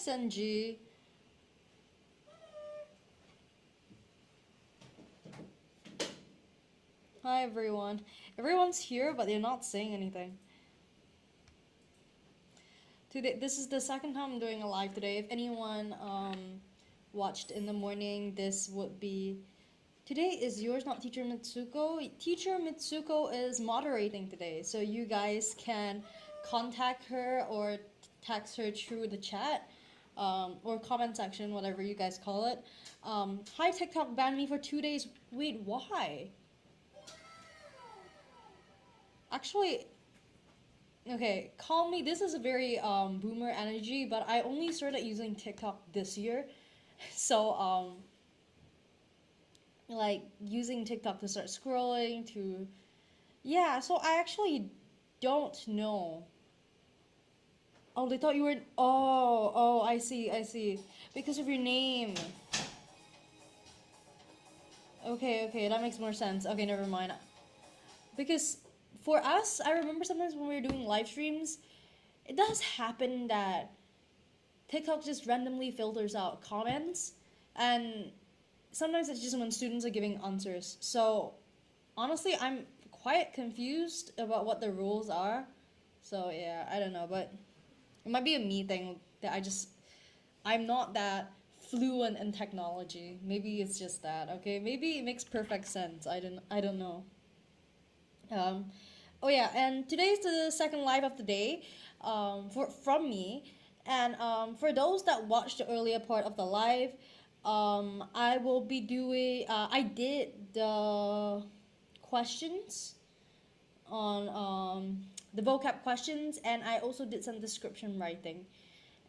X and G. Hi everyone. Everyone's here, but they're not saying anything. Today, this is the second time I'm doing a live today. If anyone watched in the morning, this would be... Today is yours, not Teacher Mitsuko. Teacher Mitsuko is moderating today, so you guys can contact her or text her through the chat or comment section, whatever you guys call it. Hi, TikTok banned me for 2 days. Wait, why? Actually, okay, call me. This is a very boomer energy, but I only started using TikTok this year. So, like, using TikTok to start scrolling, to... Yeah, so I actually don't know. Oh, they thought you were... Oh, I see. Because of your name. Okay, that makes more sense. Okay, never mind. Because for us, I remember sometimes when we were doing live streams, it does happen that TikTok just randomly filters out comments, and sometimes it's just when students are giving answers. So honestly, I'm quite confused about what the rules are. So yeah, I don't know, but it might be a me thing that I'm not that fluent in technology. Maybe it's just that, okay? Maybe it makes perfect sense. I don't know. Oh yeah, and today's the second live of the day from me. And for those that watched the earlier part of the live, I will be doing, I did the questions on the vocab questions, and I also did some description writing.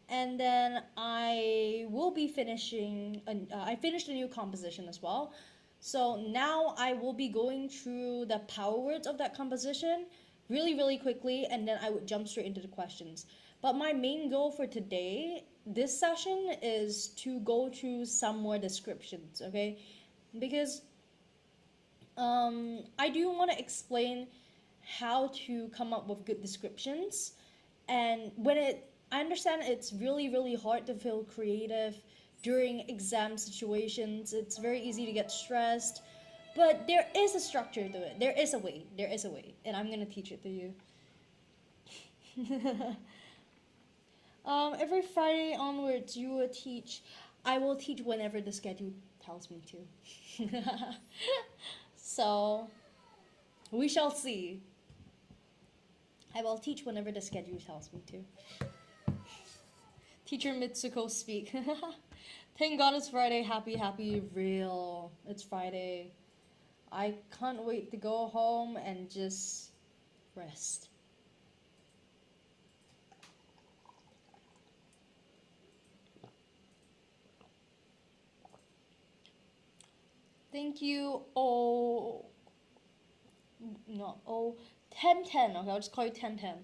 And then I will be finishing, I finished a new composition as well. So now I will be going through the power words of that composition really quickly, and then I would jump straight into the questions. But my main goal for today, this session, is to go through some more descriptions, okay? Because I do want to explain how to come up with good descriptions. And I understand it's really hard to feel creative during exam situations. It's very easy to get stressed, but there is a structure to it. There is a way, and I'm gonna teach it to you. Every Friday onwards, you will teach. I will teach whenever the schedule tells me to. So, we shall see. I will teach whenever the schedule tells me to. Teacher Mitsuko speak. Thank God it's Friday. Happy, real. It's Friday. I can't wait to go home and just rest. Thank you. Oh, no. Oh, 1010. Okay, I'll just call you 1010.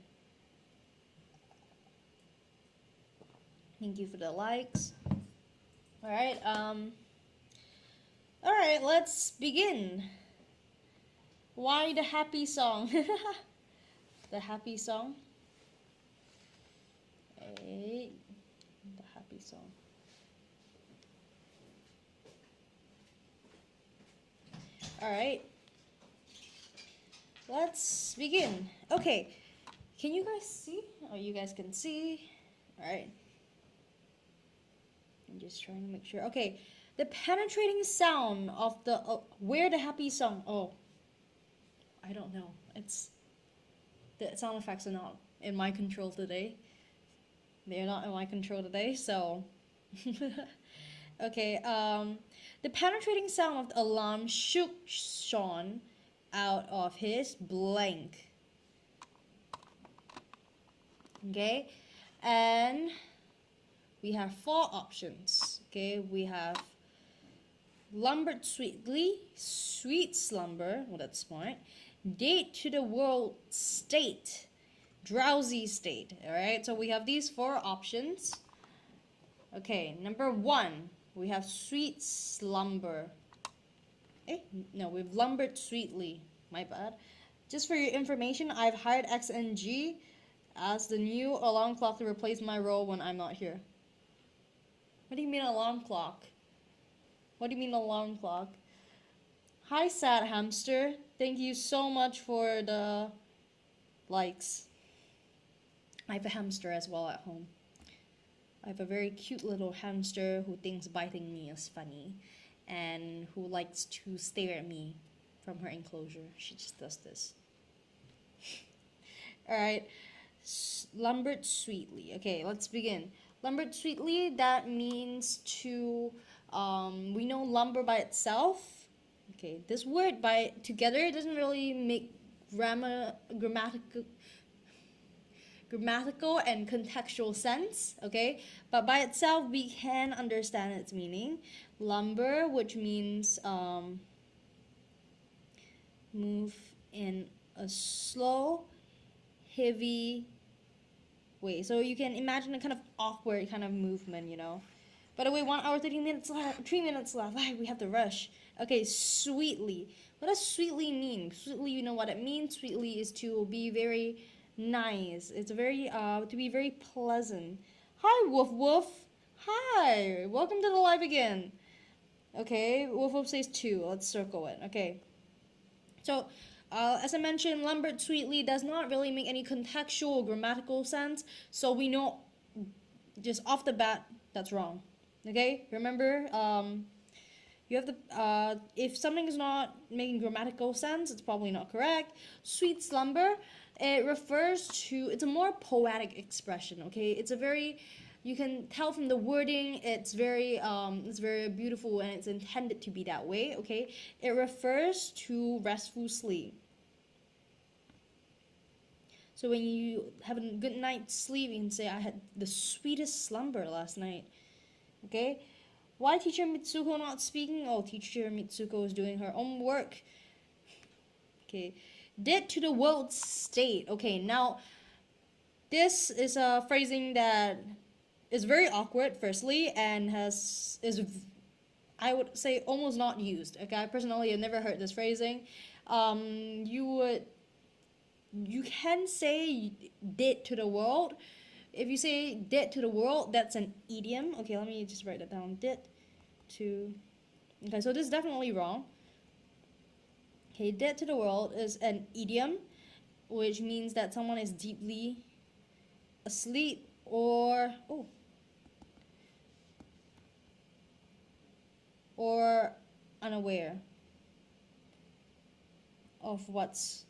Thank you for the likes. Alright, alright, let's begin. Why the happy song? The happy song? Hey, the happy song. Alright. Let's begin. Okay. Can you guys see? Oh, you guys can see. Alright. I'm just trying to make sure. Okay. The penetrating sound of the... where the happy song... Oh. I don't know. The sound effects are not in my control today. They're not in my control today, so... Okay, the penetrating sound of the alarm shook Sean out of his blank. Okay, and we have 4 options. Okay, we have lumbered sweetly, sweet slumber, well that's smart, date to the world state, drowsy state. Alright, so we have these 4 options. Okay, number 1, we have sweet slumber. No, we've lumbered sweetly. My bad. Just for your information, I've hired X and G as the new alarm clock to replace my role when I'm not here. What do you mean alarm clock? What do you mean alarm clock? Hi, sad hamster. Thank you so much for the likes. I have a hamster as well at home. I have a very cute little hamster who thinks biting me is funny and who likes to stare at me from her enclosure. She just does this. Alright, lumbered sweetly. Okay, let's begin. Lumbered sweetly, that means to, we know lumber by itself. Okay, this word by together doesn't really make grammatical and contextual sense, okay? But by itself, we can understand its meaning. Lumber, which means move in a slow, heavy way. So you can imagine a kind of awkward kind of movement, you know? By the way, 1 hour, 30 minutes left, 3 minutes left. We have to rush. Okay, sweetly. What does sweetly mean? Sweetly, you know what it means. Sweetly is to be very nice. It's very to be very pleasant. Hi, Woof Woof. Hi, welcome to the live again. Okay, Woof Woof says 2. Let's circle it. Okay. So, as I mentioned, lumbered sweetly does not really make any contextual or grammatical sense. So we know just off the bat that's wrong. Okay, remember, you have to, if something is not making grammatical sense, it's probably not correct. Sweet slumber, it refers to, it's a more poetic expression, okay? It's a very, you can tell from the wording, it's very beautiful and it's intended to be that way, okay? It refers to restful sleep. So when you have a good night's sleep, you can say, I had the sweetest slumber last night. Okay? Why teacher Mitsuko not speaking? Oh, teacher Mitsuko is doing her own work. Okay. Dead to the world state. Okay, now this is a phrasing that is very awkward, firstly, and I would say almost not used. Okay, I personally have never heard this phrasing. You can say dead to the world. If you say dead to the world, that's an idiom. Okay, let me just write that down. Dead to... Okay, so this is definitely wrong. Okay, dead to the world is an idiom, which means that someone is deeply asleep or... Oh. Or unaware of what's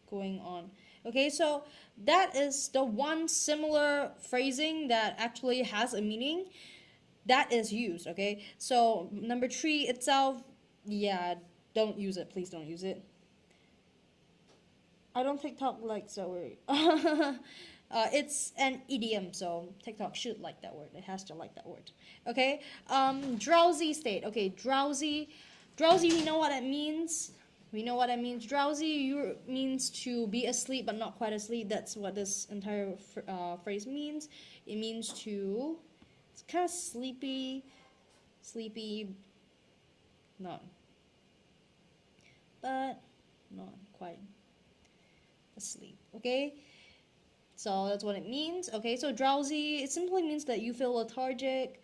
going on. Okay, so that is the one similar phrasing that actually has a meaning that is used, okay? So number 3 itself, yeah, don't use it. Please don't use it. I don't TikTok likes that word. It's an idiom, so TikTok should like that word. It has to like that word. Okay, drowsy state. Okay, drowsy, we know what that means. We know what it means. Drowsy means to be asleep but not quite asleep. That's what this entire phrase means. It means to, it's kind of sleepy, not, but not quite asleep. Okay, so that's what it means. Okay, so drowsy, it simply means that you feel lethargic.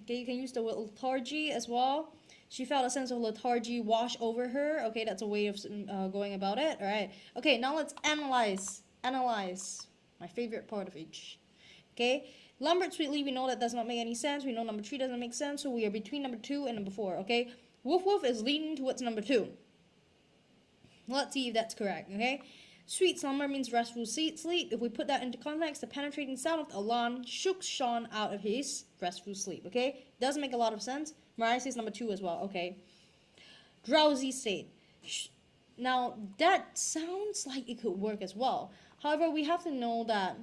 Okay, you can use the word lethargy as well. She felt a sense of lethargy wash over her. Okay, that's a way of going about it. All right. Okay, now let's analyze. Analyze. My favorite part of each. Okay. Lumbered sweetly, we know that does not make any sense. We know number 3 doesn't make sense, so we are between number 2 and number 4. Okay. Woof woof is leaning towards number 2. Let's see if that's correct. Okay. Sweet slumber means restful sleep. If we put that into context, the penetrating sound of the alarm shook Sean out of his restful sleep. Okay. Doesn't make a lot of sense. Mariah says number 2 as well. Okay. Drowsy state. Now, that sounds like it could work as well. However, we have to know that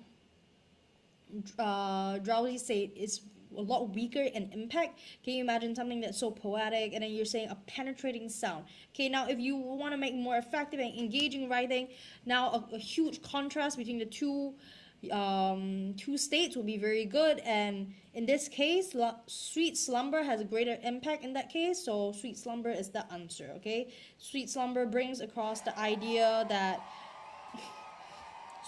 drowsy state is a lot weaker in impact. Can you imagine something that's so poetic and then you're saying a penetrating sound? Okay, now if you want to make more effective and engaging writing, now a huge contrast between the two states will be very good, and in this case sweet slumber has a greater impact in that case, so sweet slumber is the answer. Okay, sweet slumber brings across the idea that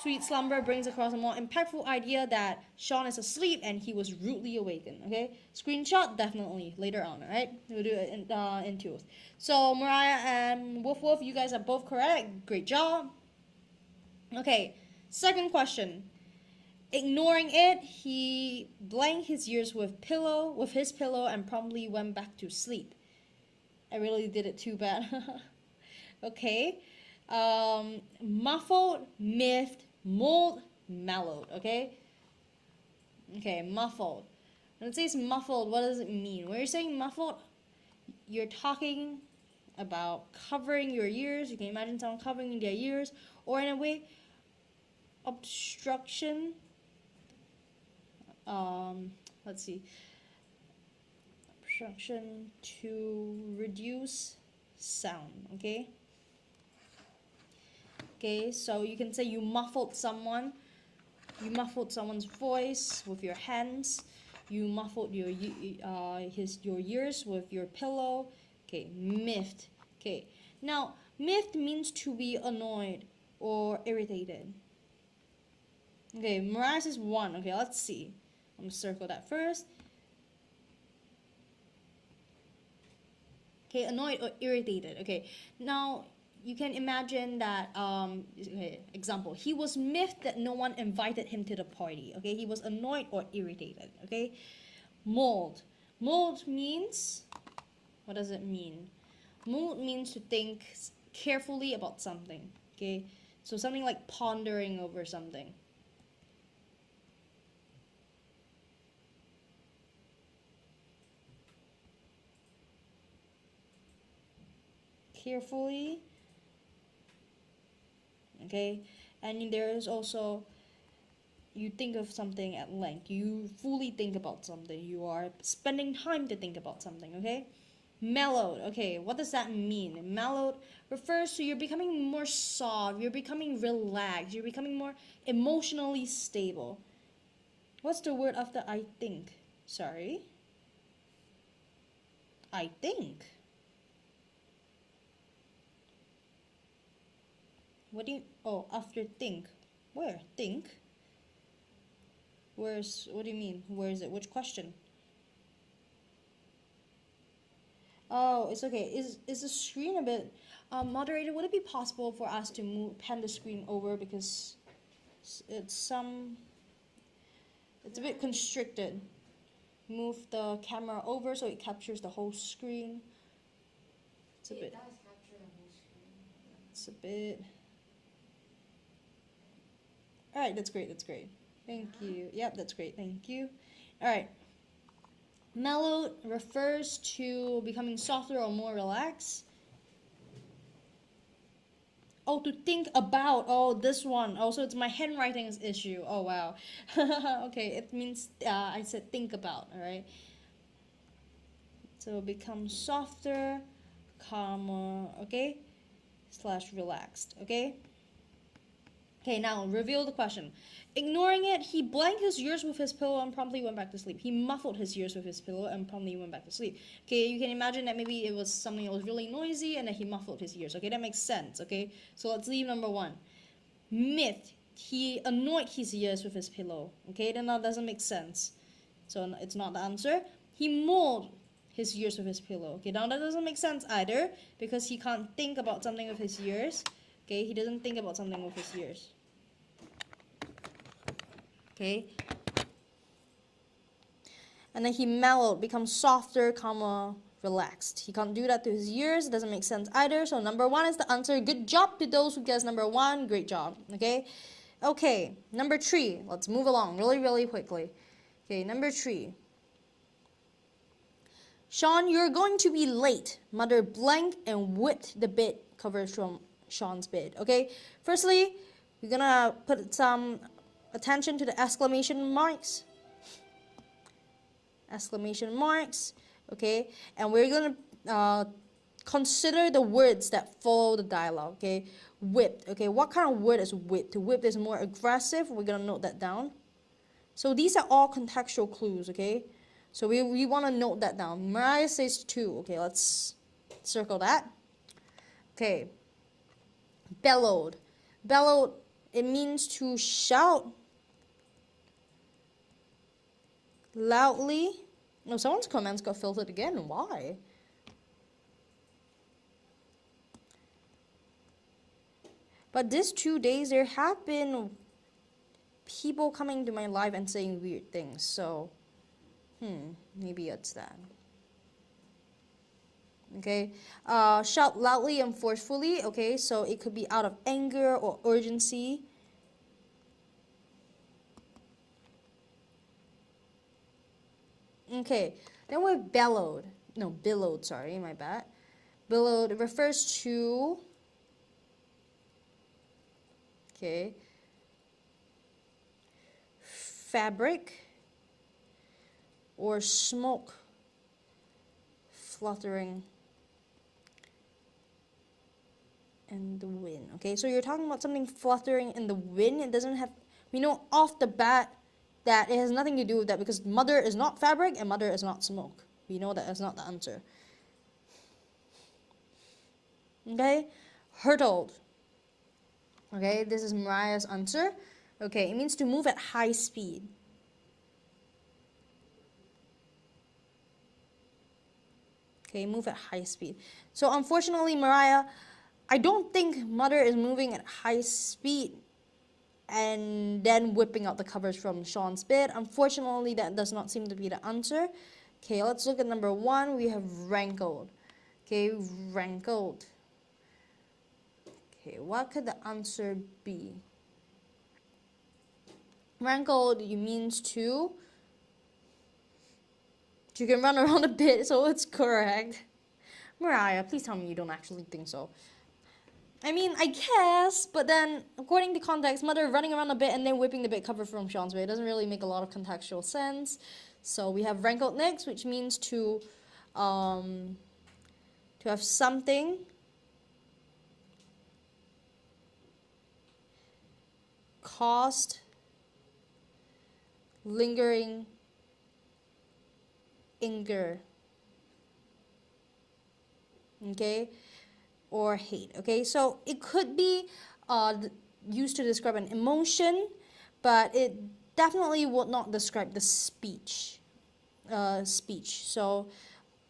Sweet slumber brings across a more impactful idea that Sean is asleep and he was rudely awakened. Okay, screenshot definitely later on. All right, we'll do it in twos. So Mariah and Woof Woof, you guys are both correct. Great job. Okay, second question. Ignoring it, he blanked his ears with his pillow and promptly went back to sleep. I really did it too bad. Okay. Muffled, miffed, mulled, mellowed. Okay. Okay, muffled. When it says muffled, what does it mean? When you're saying muffled, you're talking about covering your ears. You can imagine someone covering their ears, or in a way, obstruction. Let's see. Obstruction to reduce sound. Okay. Okay, so you can say you muffled someone. You muffled someone's voice with your hands. You muffled your ears with your pillow. Okay, miffed. Okay, now miffed means to be annoyed or irritated. Okay, Mariah is 1. Okay, let's see. I'm gonna circle that first. Okay, annoyed or irritated. Okay, now you can imagine that, okay, example, he was miffed that no one invited him to the party. Okay, he was annoyed or irritated. Okay, mulled. Mulled means, what does it mean? Mulled means to think carefully about something. Okay, so something like pondering over something. Carefully. Okay, and there is also, you think of something at length. You fully think about something. You are spending time to think about something. Okay, mellowed. Okay, what does that mean? Mellowed refers to you're becoming more soft. You're becoming relaxed. You're becoming more emotionally stable. What's the word after I think? Sorry. I think. What do you, oh, after think. Where? Think? Where's, what do you mean? Where is it? Which question? Oh, it's okay. Is the screen a bit, moderator, would it be possible for us to pan the screen over, because it's a bit constricted. Move the camera over so it captures the whole screen. It's a bit. It does capture the whole screen. It's a bit. All right, that's great. That's great. Thank you. Yep, that's great. Thank you. All right. Mellowed refers to becoming softer or more relaxed. Oh, to think about. Oh, this one. Oh, so it's my handwriting's issue. Oh, wow. Okay, it means I said think about. All right. So become softer, calmer. Okay. / relaxed. Okay. Okay, now reveal the question. Ignoring it, he blanked his ears with his pillow and promptly went back to sleep. He muffled his ears with his pillow and promptly went back to sleep. Okay, you can imagine that maybe it was something that was really noisy and that he muffled his ears. Okay, that makes sense. Okay, so let's leave number 1. Myth, he annoyed his ears with his pillow. Okay, then that doesn't make sense. So it's not the answer. He mulled his ears with his pillow. Okay, now that doesn't make sense either, because he can't think about something with his ears. Okay, he doesn't think about something with his ears. Okay. And then he mellowed, becomes softer, calmer, relaxed. He can't do that to his ears. It doesn't make sense either. So number 1 is the answer. Good job to those who guessed number 1. Great job. Okay. Okay. Number 3. Let's move along really, really quickly. Okay. Number 3. Sean, you're going to be late. Mother blanked and whipped the bed covers from Sean's bed. Okay. Firstly, we're gonna put some attention to the exclamation marks. Exclamation marks. Okay. And we're gonna consider the words that follow the dialogue. Okay. Whipped. Okay. What kind of word is whipped? Whipped is more aggressive. We're gonna note that down. So these are all contextual clues. Okay. So we want to note that down. Mariah says 2. Okay, let's circle that. Okay. Bellowed. Bellowed it means to shout loudly. No, someone's comments got filtered again. Why? But these 2 days, there have been people coming to my live and saying weird things. So, maybe it's that. Okay, shout loudly and forcefully. Okay, so it could be out of anger or urgency. Okay, then we're bellowed. No, billowed, sorry, my bad. Billowed refers to, okay, fabric or smoke fluttering in the wind. Okay, so you're talking about something fluttering in the wind. It doesn't have, we know off the bat that it has nothing to do with that, because mother is not fabric and mother is not smoke. We know that is not the answer. Okay, hurtled. Okay, this is Mariah's answer. Okay, it means to move at high speed. Okay, move at high speed. So unfortunately, Mariah, I don't think mother is moving at high speed and then whipping out the covers from Sean's bed. Unfortunately, that does not seem to be the answer. Okay, let's look at number 1. We have rankled. Okay, rankled. Okay, what could the answer be? Rankled, it means to. You can run around a bit, so it's correct. Mariah, please tell me you don't actually think so. I mean, I guess, but then, according to context, mother running around a bit and then whipping the bed cover from Sean's bed doesn't really make a lot of contextual sense. So we have rankled next, which means to have something caused lingering anger. Okay? Or hate. Okay, so it could be used to describe an emotion, but it definitely would not describe the speech. So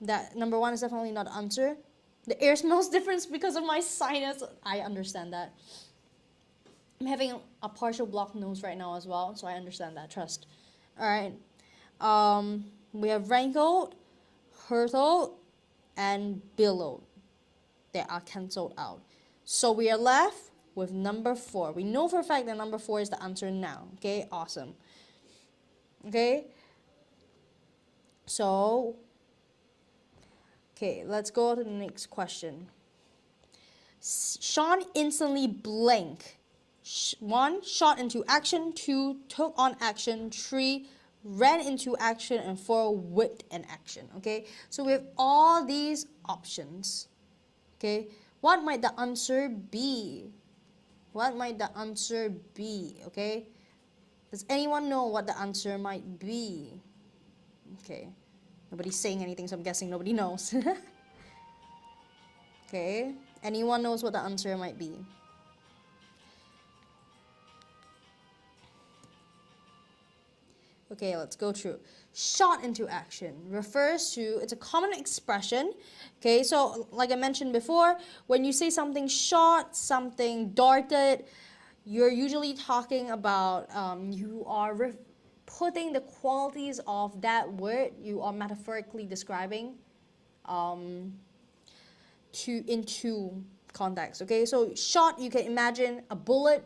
that number 1 is definitely not the answer. The air smells different because of my sinus. I understand that. I'm having a partial blocked nose right now as well, so I understand that. Trust. All right. We have rankled, hurtled, and billowed. They are cancelled out. So we are left with number 4. We know for a fact that number 4 is the answer now. Okay, awesome. Okay, so, okay, let's go to the next question. Sean instantly blanked. 1, shot into action. 2, took on action. 3, ran into action. And 4, whipped an action. Okay, so we have all these options. Okay, what might the answer be? What might the answer be? Okay, does anyone know what the answer might be? Okay, nobody's saying anything, so I'm guessing nobody knows. Okay, anyone knows what the answer might be? Okay, let's go through. Shot into action refers to, it's a common expression. Okay, so like I mentioned before, when you say something shot, something darted, you're usually talking about, you are putting the qualities of that word, you are metaphorically describing into context. Okay, so shot, you can imagine a bullet,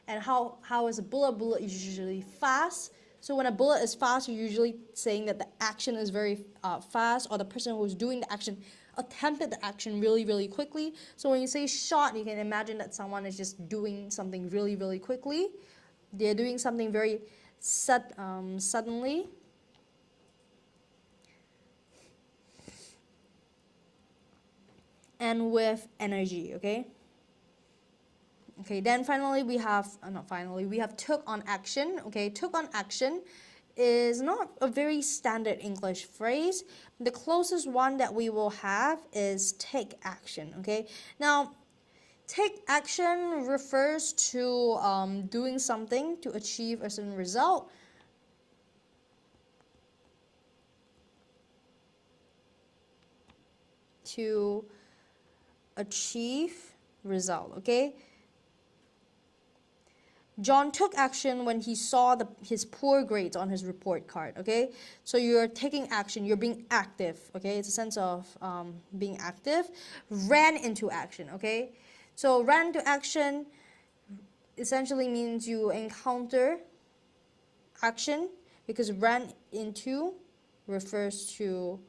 and how is a bullet? Bullet is usually fast. So when a bullet is fast, you're usually saying that the action is very fast, or the person who's doing the action attempted the action really, really quickly. So when you say shot, you can imagine that someone is just doing something really, really quickly. They're doing something very suddenly. And with energy, okay? Okay, then finally we have, we have took on action. Okay, took on action is not a very standard English phrase. The closest one that we will have is take action. Okay, now Take action refers to doing something to achieve a certain result. To achieve result, okay? John took action when he saw his poor grades on his report card, okay? So you're taking action, you're being active, okay? It's a sense of being active. Ran into action, okay? So ran into action essentially means you encounter action, because ran into refers to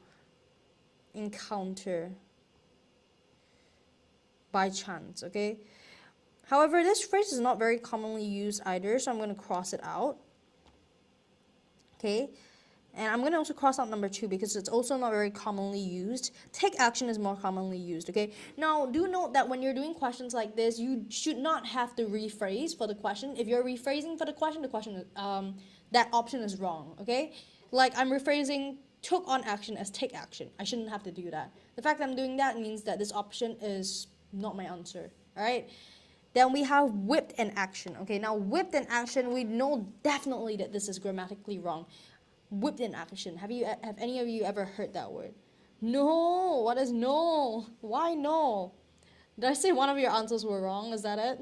encounter by chance, okay? However, this phrase is not very commonly used either, so I'm going to cross it out. Okay? And I'm going to also cross out number 2 because it's also not very commonly used. Take action is more commonly used, okay? Now, do note that when you're doing questions like this, you should not have to rephrase for the question. If you're rephrasing for the question that option is wrong, okay? Like, I'm rephrasing took on action as take action. I shouldn't have to do that. The fact that I'm doing that means that this option is not my answer, all right? Then we have whipped in action. Okay, now whipped in action, we know definitely that this is grammatically wrong. Whipped in action. Have any of you ever heard that word? No. What is no? Why no? Did I say one of your answers were wrong? Is that it?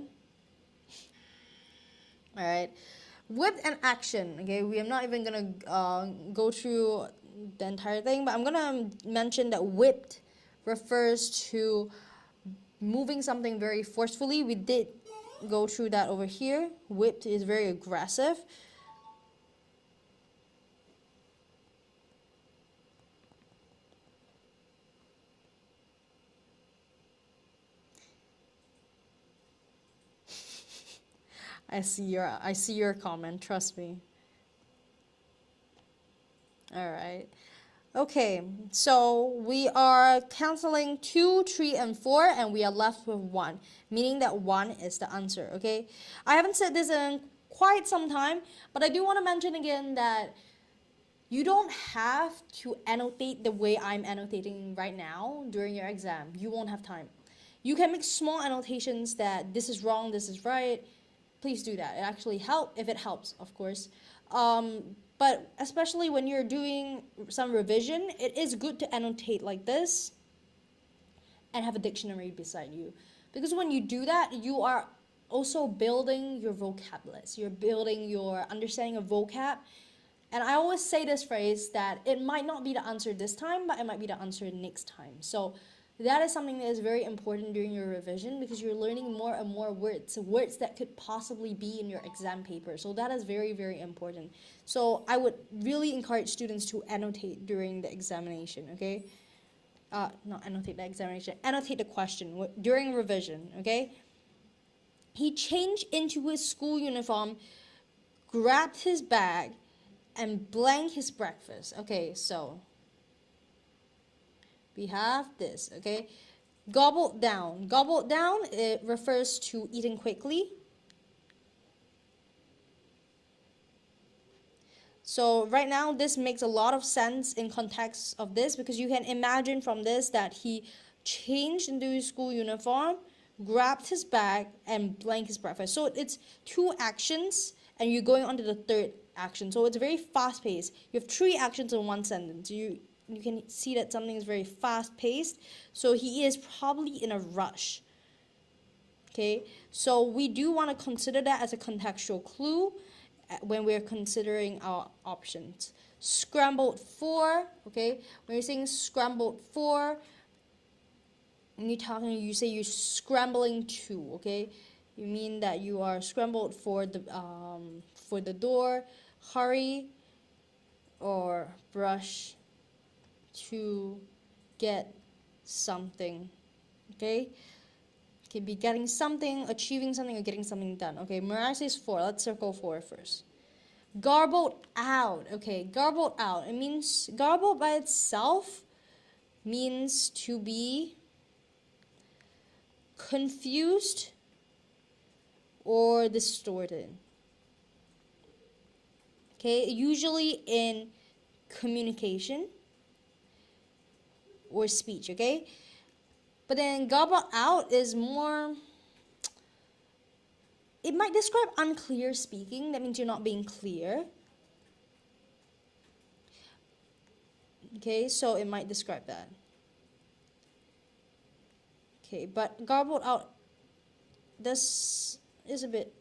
All right. Whipped in action. Okay, we are not even gonna go through the entire thing, but I'm gonna mention that whipped refers to moving something very forcefully. We did go through that over here. Whipped is very aggressive. I see your comment, trust me. All right. Okay, so we are canceling 2, 3, and 4, and we are left with 1, meaning that 1 is the answer, okay? I haven't said this in quite some time, but I do want to mention again that you don't have to annotate the way I'm annotating right now during your exam. You won't have time. You can make small annotations that this is wrong, this is right. Please do that. It actually helps, if it helps, of course. But especially when you're doing some revision, it is good to annotate like this and have a dictionary beside you. Because when you do that, you are also building your vocab list. You're building your understanding of vocab. And I always say this phrase that it might not be the answer this time, but it might be the answer next time. So that is something that is very important during your revision because you're learning more and more words that could possibly be in your exam paper. So that is very, very important. So I would really encourage students to annotate during the examination, okay? Not annotate the examination, annotate the question during revision, okay? He changed into his school uniform, grabbed his bag, and blanked his breakfast. Okay, so we have this, okay? Gobbled down. Gobbled down, it refers to eating quickly. So right now, this makes a lot of sense in context of this because you can imagine from this that he changed into his school uniform, grabbed his bag, and blanked his breakfast. So it's 2 actions, and you're going on to the 3rd action. So it's very fast-paced. You have 3 actions in 1 sentence. You can see that something is very fast-paced. So he is probably in a rush. Okay, so we do want to consider that as a contextual clue when we're considering our options. Scrambled for, okay, when you're saying scrambled for, and you say you're scrambling to, okay, you mean that you are scrambled for the door, hurry, or brush to get something, okay? Could be getting something, achieving something, or getting something done. Okay, Mariah says 4. Let's circle 4 first. Garbled out. Okay, garbled out. It means, garbled by itself means to be confused or distorted. Okay, usually in communication or speech, okay? But then gobble out is more It might describe unclear speaking. That means you're not being clear. Okay, so it might describe that. Okay, but garbled out, this is a bit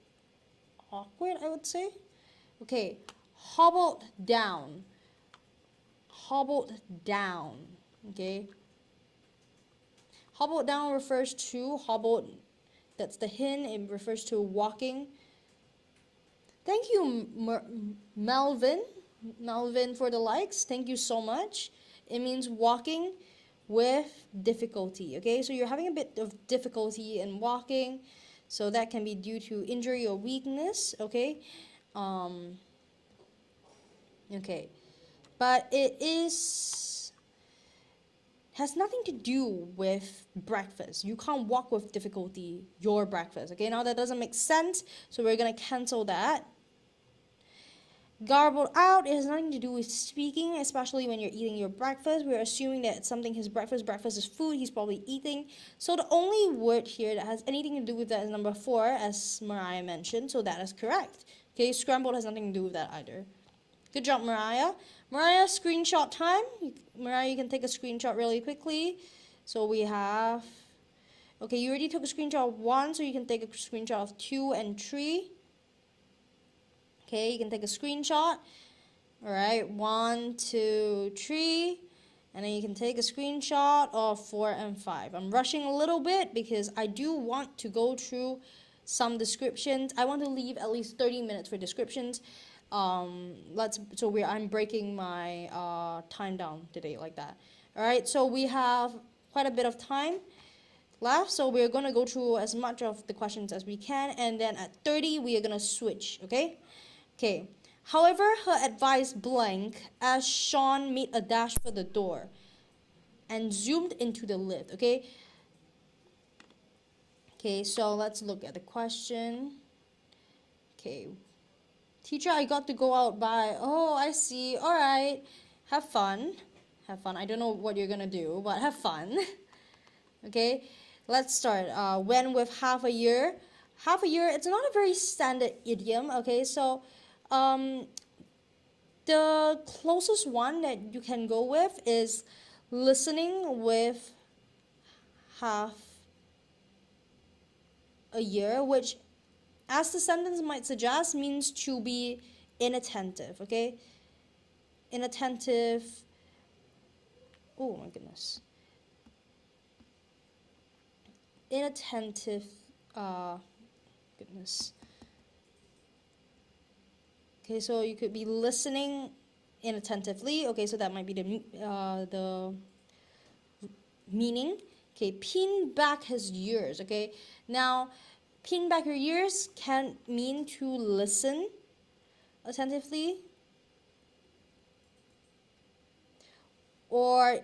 awkward, I would say. Okay, hobbled down. Hobbled down. Okay. Hobbled down refers to hobbled. That's the hint. It refers to walking. Thank you, Melvin. Melvin, for the likes. Thank you so much. It means walking with difficulty. Okay, so you're having a bit of difficulty in walking. So that can be due to injury or weakness. Okay. Okay. But it has nothing to do with breakfast. You can't walk with difficulty your breakfast. Okay, now that doesn't make sense, so we're gonna cancel that. Garbled out, it has nothing to do with speaking, especially when you're eating your breakfast. We're assuming that it's something his breakfast. Breakfast is food he's probably eating. So the only word here that has anything to do with that is number 4, as Mariah mentioned. So that is correct. Okay, scrambled has nothing to do with that either. Good job, Mariah. Mariah, screenshot time. Mariah, you can take a screenshot really quickly. So we have... Okay, you already took a screenshot of 1, so you can take a screenshot of 2 and 3. Okay, you can take a screenshot. Alright, 1, 2, 3. And then you can take a screenshot of 4 and 5. I'm rushing a little bit because I do want to go through some descriptions. I want to leave at least 30 minutes for descriptions. I'm breaking my time down today like that. Alright, so we have quite a bit of time left, so we're gonna go through as much of the questions as we can, and then at 30 we are gonna switch. Okay, however, her advice blank as Sean made a dash for the door and zoomed into the lift. Okay, so let's look at the question. Okay, teacher, I got to go out by... Oh, I see. All right. Have fun. Have fun. I don't know what you're going to do, but have fun. Okay. Let's start. When with half a year. Half a year, it's not a very standard idiom. Okay. So, the closest one that you can go with is listening with half a year, which, as the sentence might suggest, means to be inattentive, okay? Inattentive. Oh my goodness. Inattentive. Goodness. Okay, so you could be listening inattentively. Okay, so that might be the meaning. Okay, pin back his ears. Okay, now pin back your ears can mean to listen attentively, or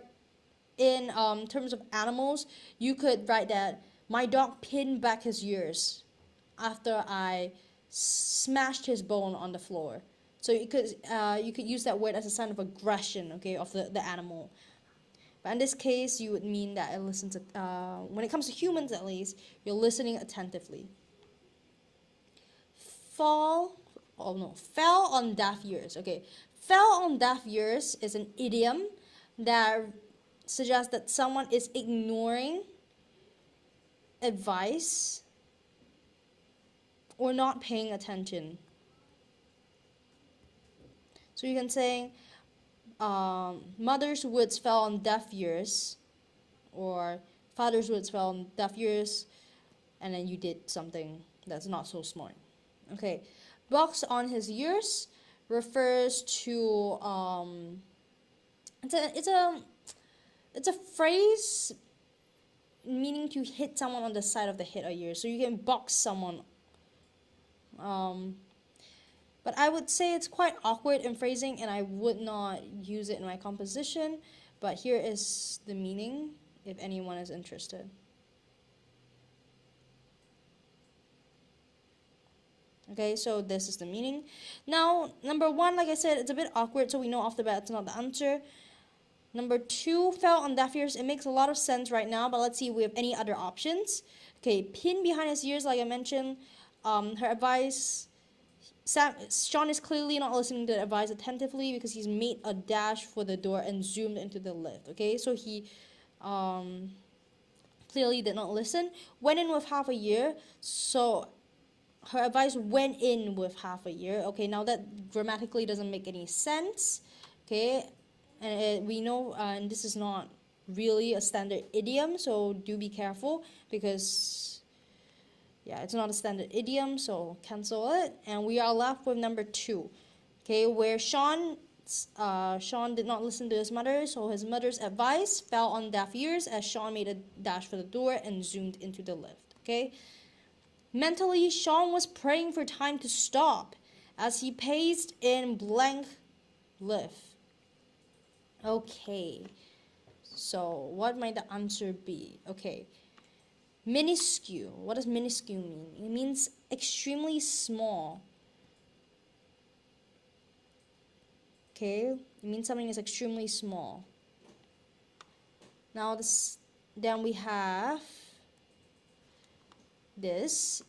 in terms of animals, you could write that my dog pinned back his ears after I smashed his bone on the floor. So you could use that word as a sign of aggression, okay, of the animal. But in this case, you would mean that it listens. When it comes to humans, at least, you're listening attentively. Fell on deaf ears. Okay, fell on deaf ears is an idiom that suggests that someone is ignoring advice or not paying attention. So you can say, mother's words fell on deaf ears, or father's words fell on deaf ears, and then you did something that's not so smart. Okay, box on his ears refers to it's a phrase meaning to hit someone on the side of the head or ear. So you can box someone. But I would say it's quite awkward in phrasing, and I would not use it in my composition. But here is the meaning, if anyone is interested. Okay, so this is the meaning. Now, number 1, like I said, it's a bit awkward, so we know off the bat it's not the answer. Number 2, fell on deaf ears. It makes a lot of sense right now, but let's see if we have any other options. Okay, pin behind his ears, like I mentioned. her advice. Sean is clearly not listening to the advice attentively because he's made a dash for the door and zoomed into the lift. Okay, so he clearly did not listen. Went in with half a year. So her advice went in with half a year. Okay, now that grammatically doesn't make any sense. Okay, and we know, and this is not really a standard idiom, so do be careful because yeah, it's not a standard idiom, so cancel it. And we are left with number 2, okay, where Sean did not listen to his mother, so his mother's advice fell on deaf ears as Sean made a dash for the door and zoomed into the lift. Okay, mentally, Sean was praying for time to stop as he paced in blank lift. Okay, so what might the answer be? Okay. Minuscule. What does minuscule mean? It means extremely small. Okay, it means something is extremely small. Now then we have this,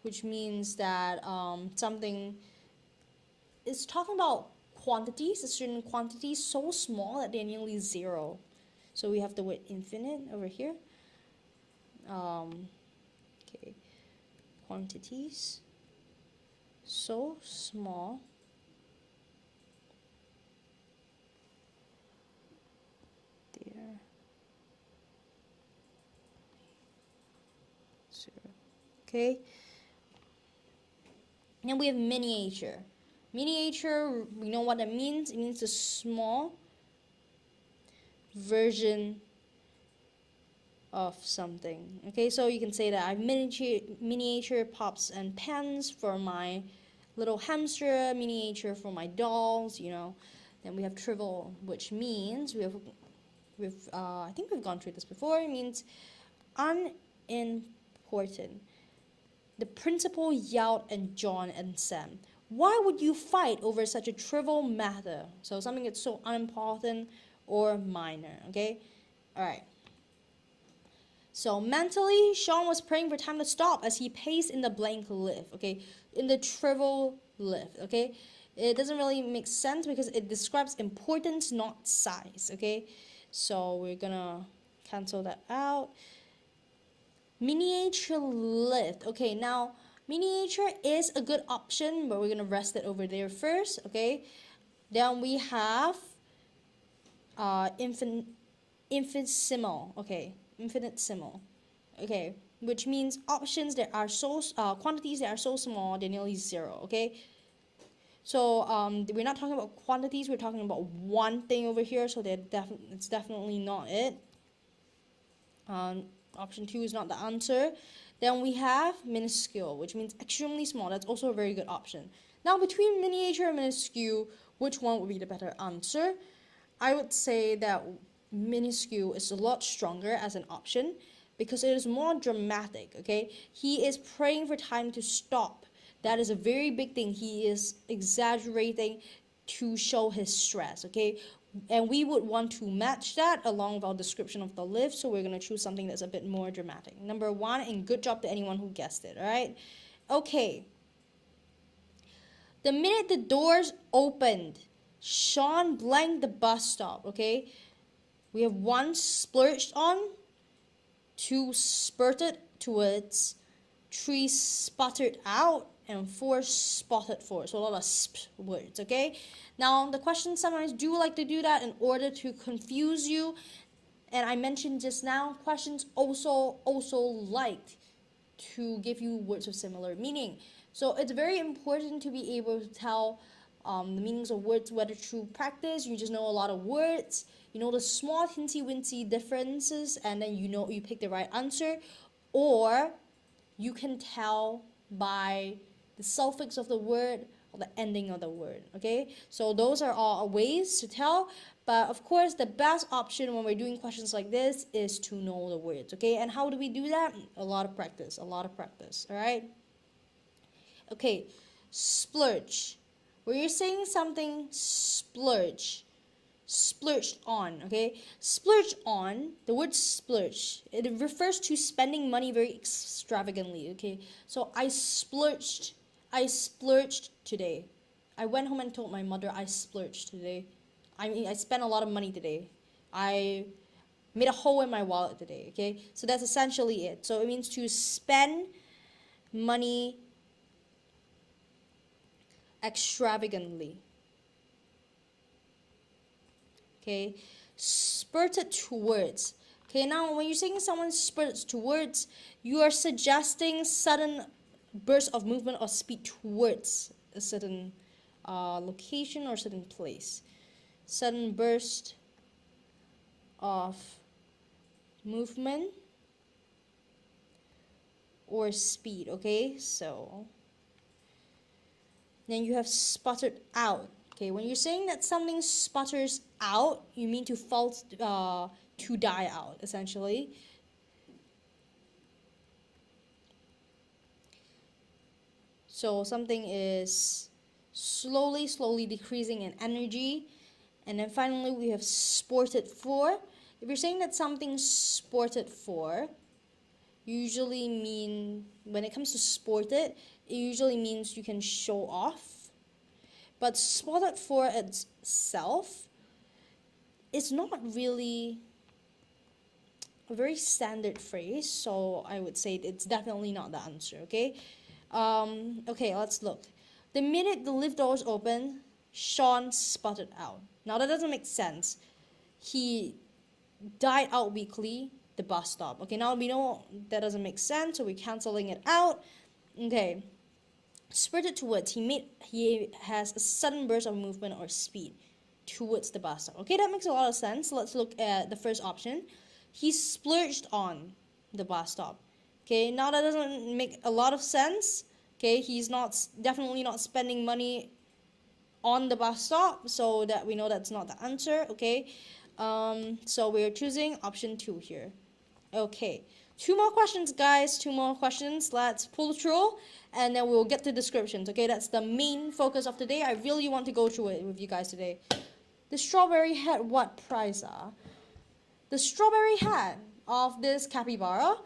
which means that something is talking about quantities, a certain quantity so small that they're nearly zero. So we have the word infinite over here. Okay, quantities so small there zero. Okay, then we have miniature. Miniature, we know what that means. It means a small version of something. Okay, so you can say that I have miniature pots and pans for my little hamster, miniature for my dolls, you know. Then we have trivial, which means I think we've gone through this before. It means unimportant. The principal yelled at John and Sam. Why would you fight over such a trivial matter? So something that's so unimportant or minor. Okay, all right. So mentally, Sean was praying for time to stop as he paced in the blank lift, okay? In the trivial lift, okay? It doesn't really make sense because it describes importance, not size, okay? So we're gonna cancel that out. Miniature lift. Okay, now miniature is a good option, but we're gonna rest it over there first, okay? Then we have infinitesimal, okay? Infinitesimal, okay, which means options that are so quantities that are so small they're nearly zero. Okay, so we're not talking about quantities, we're talking about one thing over here, so it's definitely not it. Option 2 is not the answer. Then we have minuscule, which means extremely small. That's also a very good option. Now between miniature and minuscule, which one would be the better answer? I would say that minuscule is a lot stronger as an option because it is more dramatic. Okay, he is praying for time to stop. That is a very big thing. He is exaggerating to show his stress. Okay, and we would want to match that along with our description of the lift, so we're going to choose something that's a bit more dramatic. Number 1, and good job to anyone who guessed it. All right, okay. The minute the doors opened, Sean blanked the bus stop. Okay, we have 1 splurged on, 2 spurted towards, 3 sputtered out, and 4 spotted for. So a lot of sp words, okay? Now, the questions sometimes do like to do that in order to confuse you. And I mentioned just now, questions also like to give you words of similar meaning. So it's very important to be able to tell the meanings of words, whether through practice, you just know a lot of words, you know the small teensy-wincy differences, and then you pick the right answer, or you can tell by the suffix of the word or the ending of the word, okay? So those are all ways to tell, but of course the best option when we're doing questions like this is to know the words, okay? And how do we do that? A lot of practice, all right? Okay, splurge. Where you're saying something splurge, splurged on, okay? Splurge on, the word splurge, it refers to spending money very extravagantly, okay? So I splurged today. I went home and told my mother I splurged today. I mean, I spent a lot of money today. I made a hole in my wallet today, okay? So that's essentially it. So it means to spend money extravagantly. Okay, spurted towards. Okay, now when you're saying someone spurts towards, you are suggesting sudden burst of movement or speed towards a certain location or certain place. Sudden burst of movement or speed. Okay, so then you have sputtered out. Okay, when you're saying that something sputters out, you mean to fall, to die out, essentially. So something is slowly decreasing in energy. And then finally we have sported for. If you're saying that something's sported for, usually mean, when it comes to sported, it usually means you can show off. But spotted for itself is not really a very standard phrase, so I would say it's definitely not the answer, okay? Okay, let's look. The minute the lift doors opened, Sean sputtered out. Now that doesn't make sense. He died out weakly, the bus stop. Okay, now we know that doesn't make sense, so we're canceling it out. Okay. Spurted towards, he has a sudden burst of movement or speed towards the bus stop. Okay, that makes a lot of sense. Let's look at the first option. He splurged on the bus stop. Okay, now that doesn't make a lot of sense. Okay, he's definitely not spending money on the bus stop, so that we know that's not the answer. Okay, so we're choosing option 2 here. Okay, 2 more questions, guys. 2 more questions. Let's pull through, and then we'll get to descriptions. Okay, that's the main focus of today. I really want to go through it with you guys today. The strawberry hat, what price are? The strawberry hat of this capybara,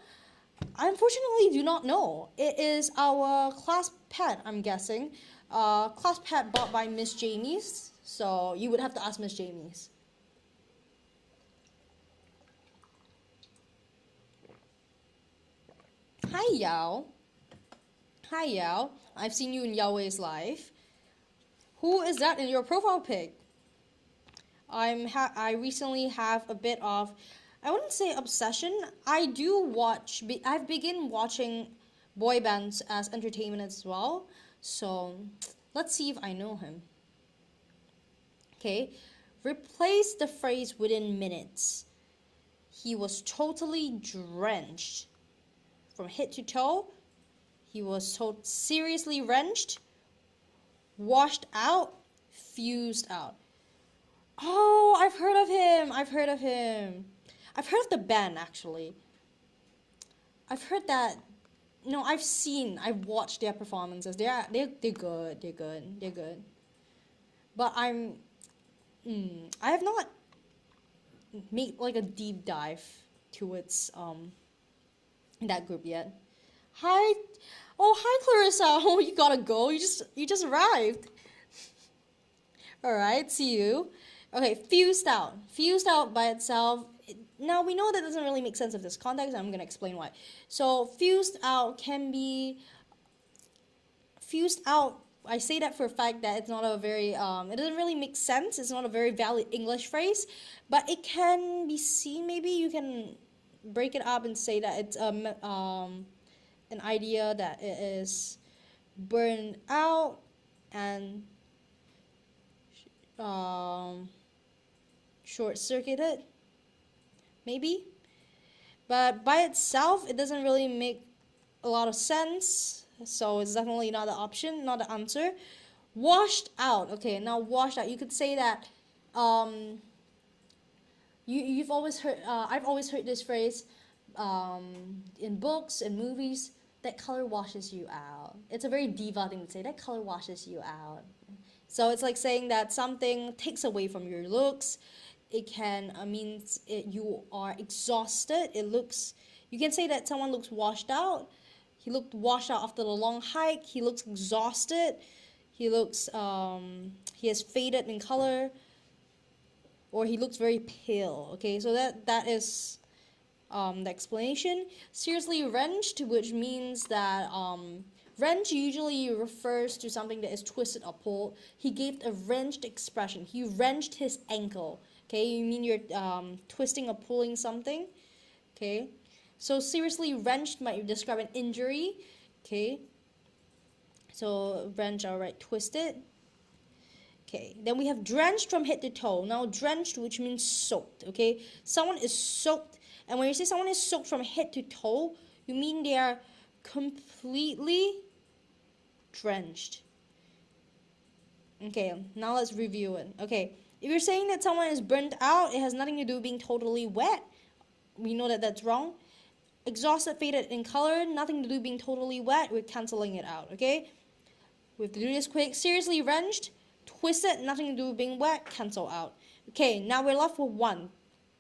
I unfortunately do not know. It is our class pet, I'm guessing. Class pet bought by Miss Jamie's. So you would have to ask Miss Jamie's. Hi, Yao. Hi, Yao. I've seen you in Yahweh's life. Who is that in your profile pic? I recently have a bit of, I wouldn't say obsession. I've begun watching boy bands as entertainment as well. So let's see if I know him. Okay, replace the phrase within minutes. He was totally drenched from head to toe. He was seriously wrenched, washed out, fused out. Oh, I've heard of him. I've heard of the band, actually. I've heard that. No, I've watched their performances. They're good. But I have not made like a deep dive towards that group yet. Hi, Clarissa. Oh, you gotta go. You just arrived. All right, see you. Okay, fused out. Fused out by itself. Now we know that doesn't really make sense of this context. I'm gonna explain why. So fused out can be fused out. I say that for a fact that it's not a very it doesn't really make sense. It's not a very valid English phrase, but it can be seen. Maybe you can break it up and say that it's an idea that it is burned out and short-circuited, maybe. But by itself, it doesn't really make a lot of sense. So it's definitely not the option, not the answer. Washed out. Okay, now washed out. You could say that you've always heard, I've always heard this phrase in books and movies, that color washes you out. It's a very diva thing to say, that color washes you out. So it's like saying that something takes away from your looks. It can means you are exhausted. You can say that someone looks washed out. He looked washed out after the long hike. He looks exhausted. He has faded in color, or he looks very pale. Okay, so that is the explanation. Seriously wrenched, which means that wrench usually refers to something that is twisted or pulled. He gave a wrenched expression. He wrenched his ankle. Okay, you mean you're twisting or pulling something. Okay, so seriously wrenched might describe an injury. Okay, so wrench, alright, twisted. Okay, then we have drenched from head to toe. Now drenched, which means soaked. Okay, someone is soaked, and when you say someone is soaked from head to toe, you mean they are completely drenched. Okay, now let's review it. Okay, if you're saying that someone is burnt out, it has nothing to do with being totally wet. We know that that's wrong. Exhausted, faded in color, nothing to do with being totally wet. We're canceling it out. Okay, we have to do this quick. Seriously wrenched, twisted, nothing to do with being wet, cancel out. Okay, now we're left with one,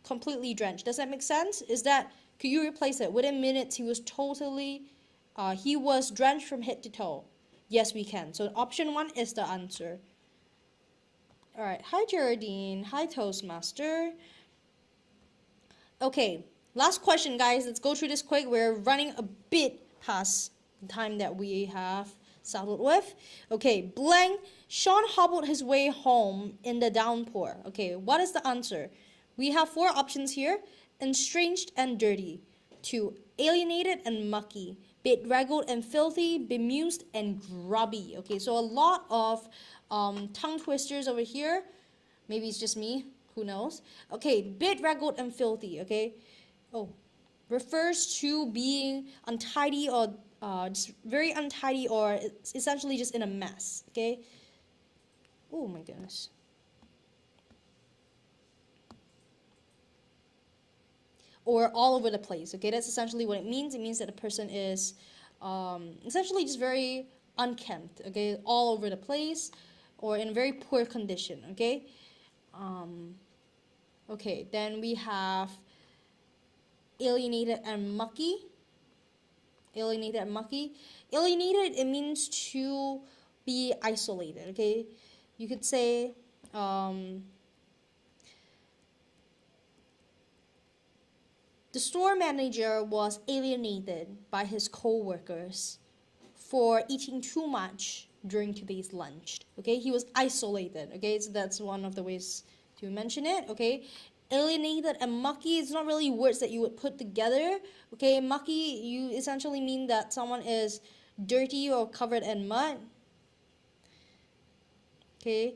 completely drenched. Does that make sense? Could you replace it? Within minutes, he was drenched from head to toe. Yes, we can. So option 1 is the answer. Alright, hi Geraldine, hi Toastmaster. Okay, last question guys, let's go through this quick. We're running a bit past the time that we have settled with. Okay, blank, Sean hobbled his way home in the downpour. Okay, what is the answer? We have 4 options here. Estranged and dirty. 2, alienated and mucky. Bedraggled and filthy, bemused and grubby. Okay, so a lot of tongue twisters over here. Maybe it's just me, who knows. Okay, bedraggled and filthy, okay. Oh, refers to being untidy or just very untidy, or it's essentially just in a mess, okay. Oh my goodness. Or all over the place, okay, that's essentially what it means. It means that the person is essentially just very unkempt, okay, all over the place, or in very poor condition, okay. Okay, then we have alienated and mucky. Alienated and mucky. Alienated, it means to be isolated, okay. You could say the store manager was alienated by his co-workers for eating too much during today's lunch. Okay, he was isolated. Okay, so that's one of the ways to mention it. Okay, alienated and mucky, it's not really words that you would put together. Okay, mucky, you essentially mean that someone is dirty or covered in mud. Okay,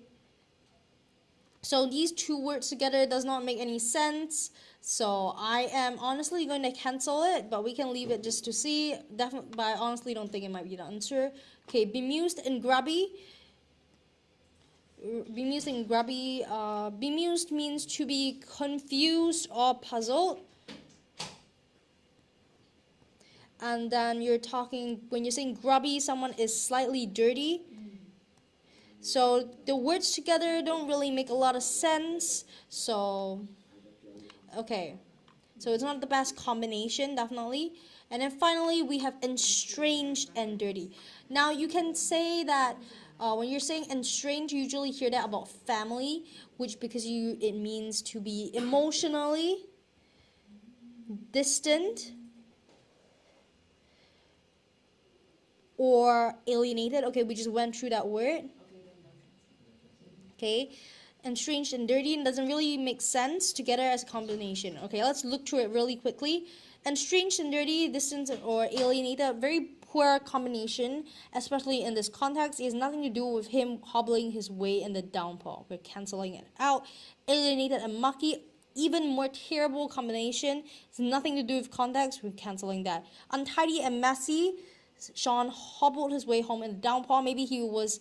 so these 2 words together does not make any sense. So I am honestly going to cancel it, but we can leave it just to see. Definitely, but I honestly don't think it might be the answer. Okay, bemused and grubby. Bemused and grubby. Bemused means to be confused or puzzled. And then when you're saying grubby, someone is slightly dirty. So the words together don't really make a lot of sense. So okay, so it's not the best combination, definitely. And then finally, we have estranged and dirty. Now, you can say that when you're saying estranged, you usually hear that about family, which it means to be emotionally distant or alienated. Okay, we just went through that word. Okay. Estranged and dirty doesn't really make sense together as a combination. Okay, let's look through it really quickly. Estranged and dirty, distant or alienated, very poor combination, especially in this context. It has nothing to do with him hobbling his way in the downpour. We're canceling it out. Alienated and mucky, even more terrible combination. It's nothing to do with context. We're canceling that. Untidy and messy. Sean hobbled his way home in the downpour. Maybe he was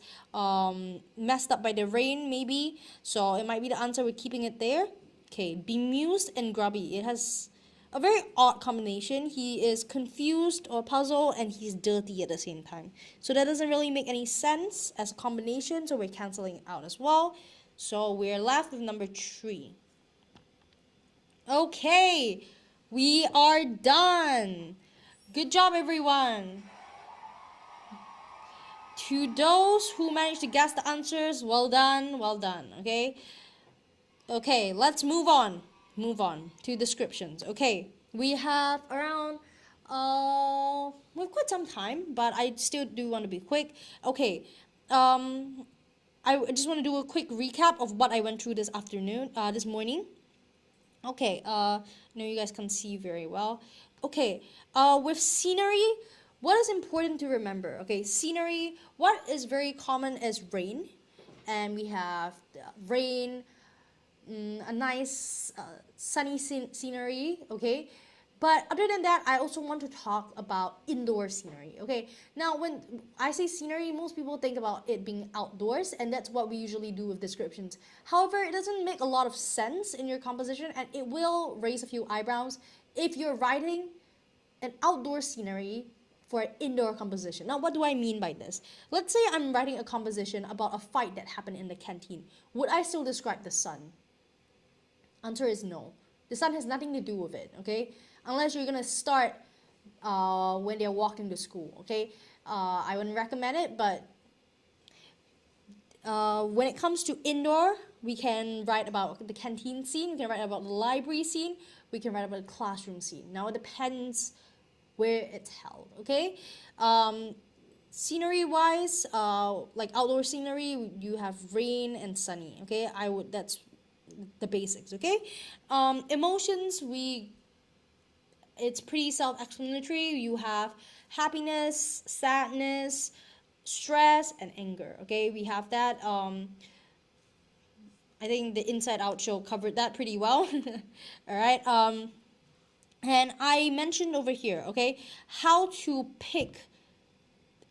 messed up by the rain, maybe. So it might be the answer. We're keeping it there. Okay, bemused and grubby. It has a very odd combination. He is confused or puzzled, and he's dirty at the same time. So that doesn't really make any sense as a combination, so we're canceling it out as well. So we're left with number 3. Okay, we are done. Good job, everyone. To those who managed to guess the answers, well done, okay? Okay, let's move on to descriptions. Okay, we have around, we have quite some time, but I still do want to be quick. Okay, I just want to do a quick recap of what I went through this morning. Okay, now you guys can see very well. Okay, with scenery, what is important to remember? Okay, scenery, what is very common is rain. And we have rain, a nice sunny scenery, okay? But other than that, I also want to talk about indoor scenery, okay? Now, when I say scenery, most people think about it being outdoors, and that's what we usually do with descriptions. However, it doesn't make a lot of sense in your composition, and it will raise a few eyebrows if you're writing an outdoor scenery for an indoor composition. Now, what do I mean by this? Let's say I'm writing a composition about a fight that happened in the canteen. Would I still describe the sun? Answer is no. The sun has nothing to do with it, okay? Unless you're gonna start when they're walking to school, okay? I wouldn't recommend it, but when it comes to indoor, we can write about the canteen scene, we can write about the library scene, we can write about the classroom scene. Now it depends where it's held, okay? Scenery wise, like outdoor scenery, you have rain and sunny, okay? That's the basics, okay? Emotions, it's pretty self-explanatory. You have happiness, sadness, stress, and anger, okay? We have that. I think the Inside Out show covered that pretty well. All right. And I mentioned over here, okay, how to pick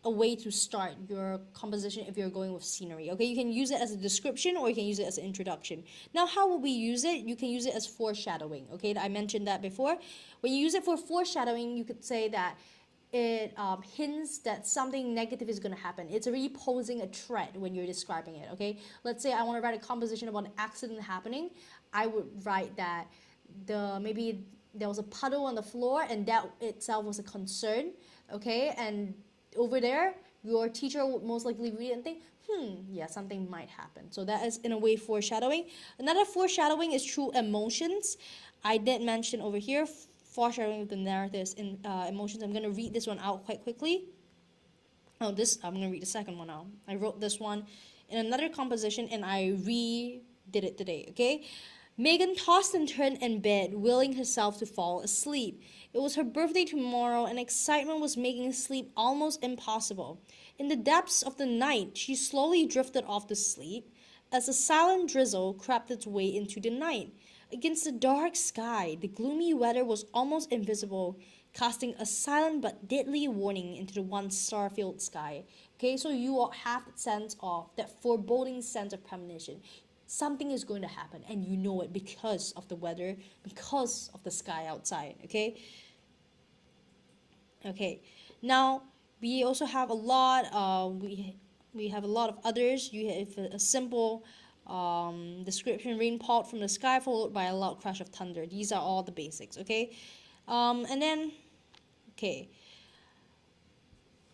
a way to start your composition if you're going with scenery, okay? You can use it as a description or you can use it as an introduction. Now, how will we use it? You can use it as foreshadowing, okay? I mentioned that before. When you use it for foreshadowing, you could say that it hints that something negative is going to happen. It's already posing a threat when you're describing it, okay? Let's say I want to write a composition about an accident happening. I would write that maybe there was a puddle on the floor and that itself was a concern, okay? And over there, your teacher would most likely read it and think, yeah, something might happen. So that is, in a way, foreshadowing. Another foreshadowing is through emotions. I did mention over here, foreshadowing with the narratives in emotions. I'm going to read this one out quite quickly. I'm going to read the second one out. I wrote this one in another composition, and I redid it today, okay? Megan tossed and turned in bed, willing herself to fall asleep. It was her birthday tomorrow, and excitement was making sleep almost impossible. In the depths of the night, she slowly drifted off to sleep as a silent drizzle crept its way into the night. Against the dark sky, the gloomy weather was almost invisible, casting a silent but deadly warning into the once star-filled sky. Okay, so you have that sense of, that foreboding sense of premonition. Something is going to happen, and you know it because of the weather, because of the sky outside, okay? Okay, now we also have a lot, we have a lot of others. You have a simple description, rain poured from the sky followed by a loud crash of thunder. These are all the basics, okay? And then, okay,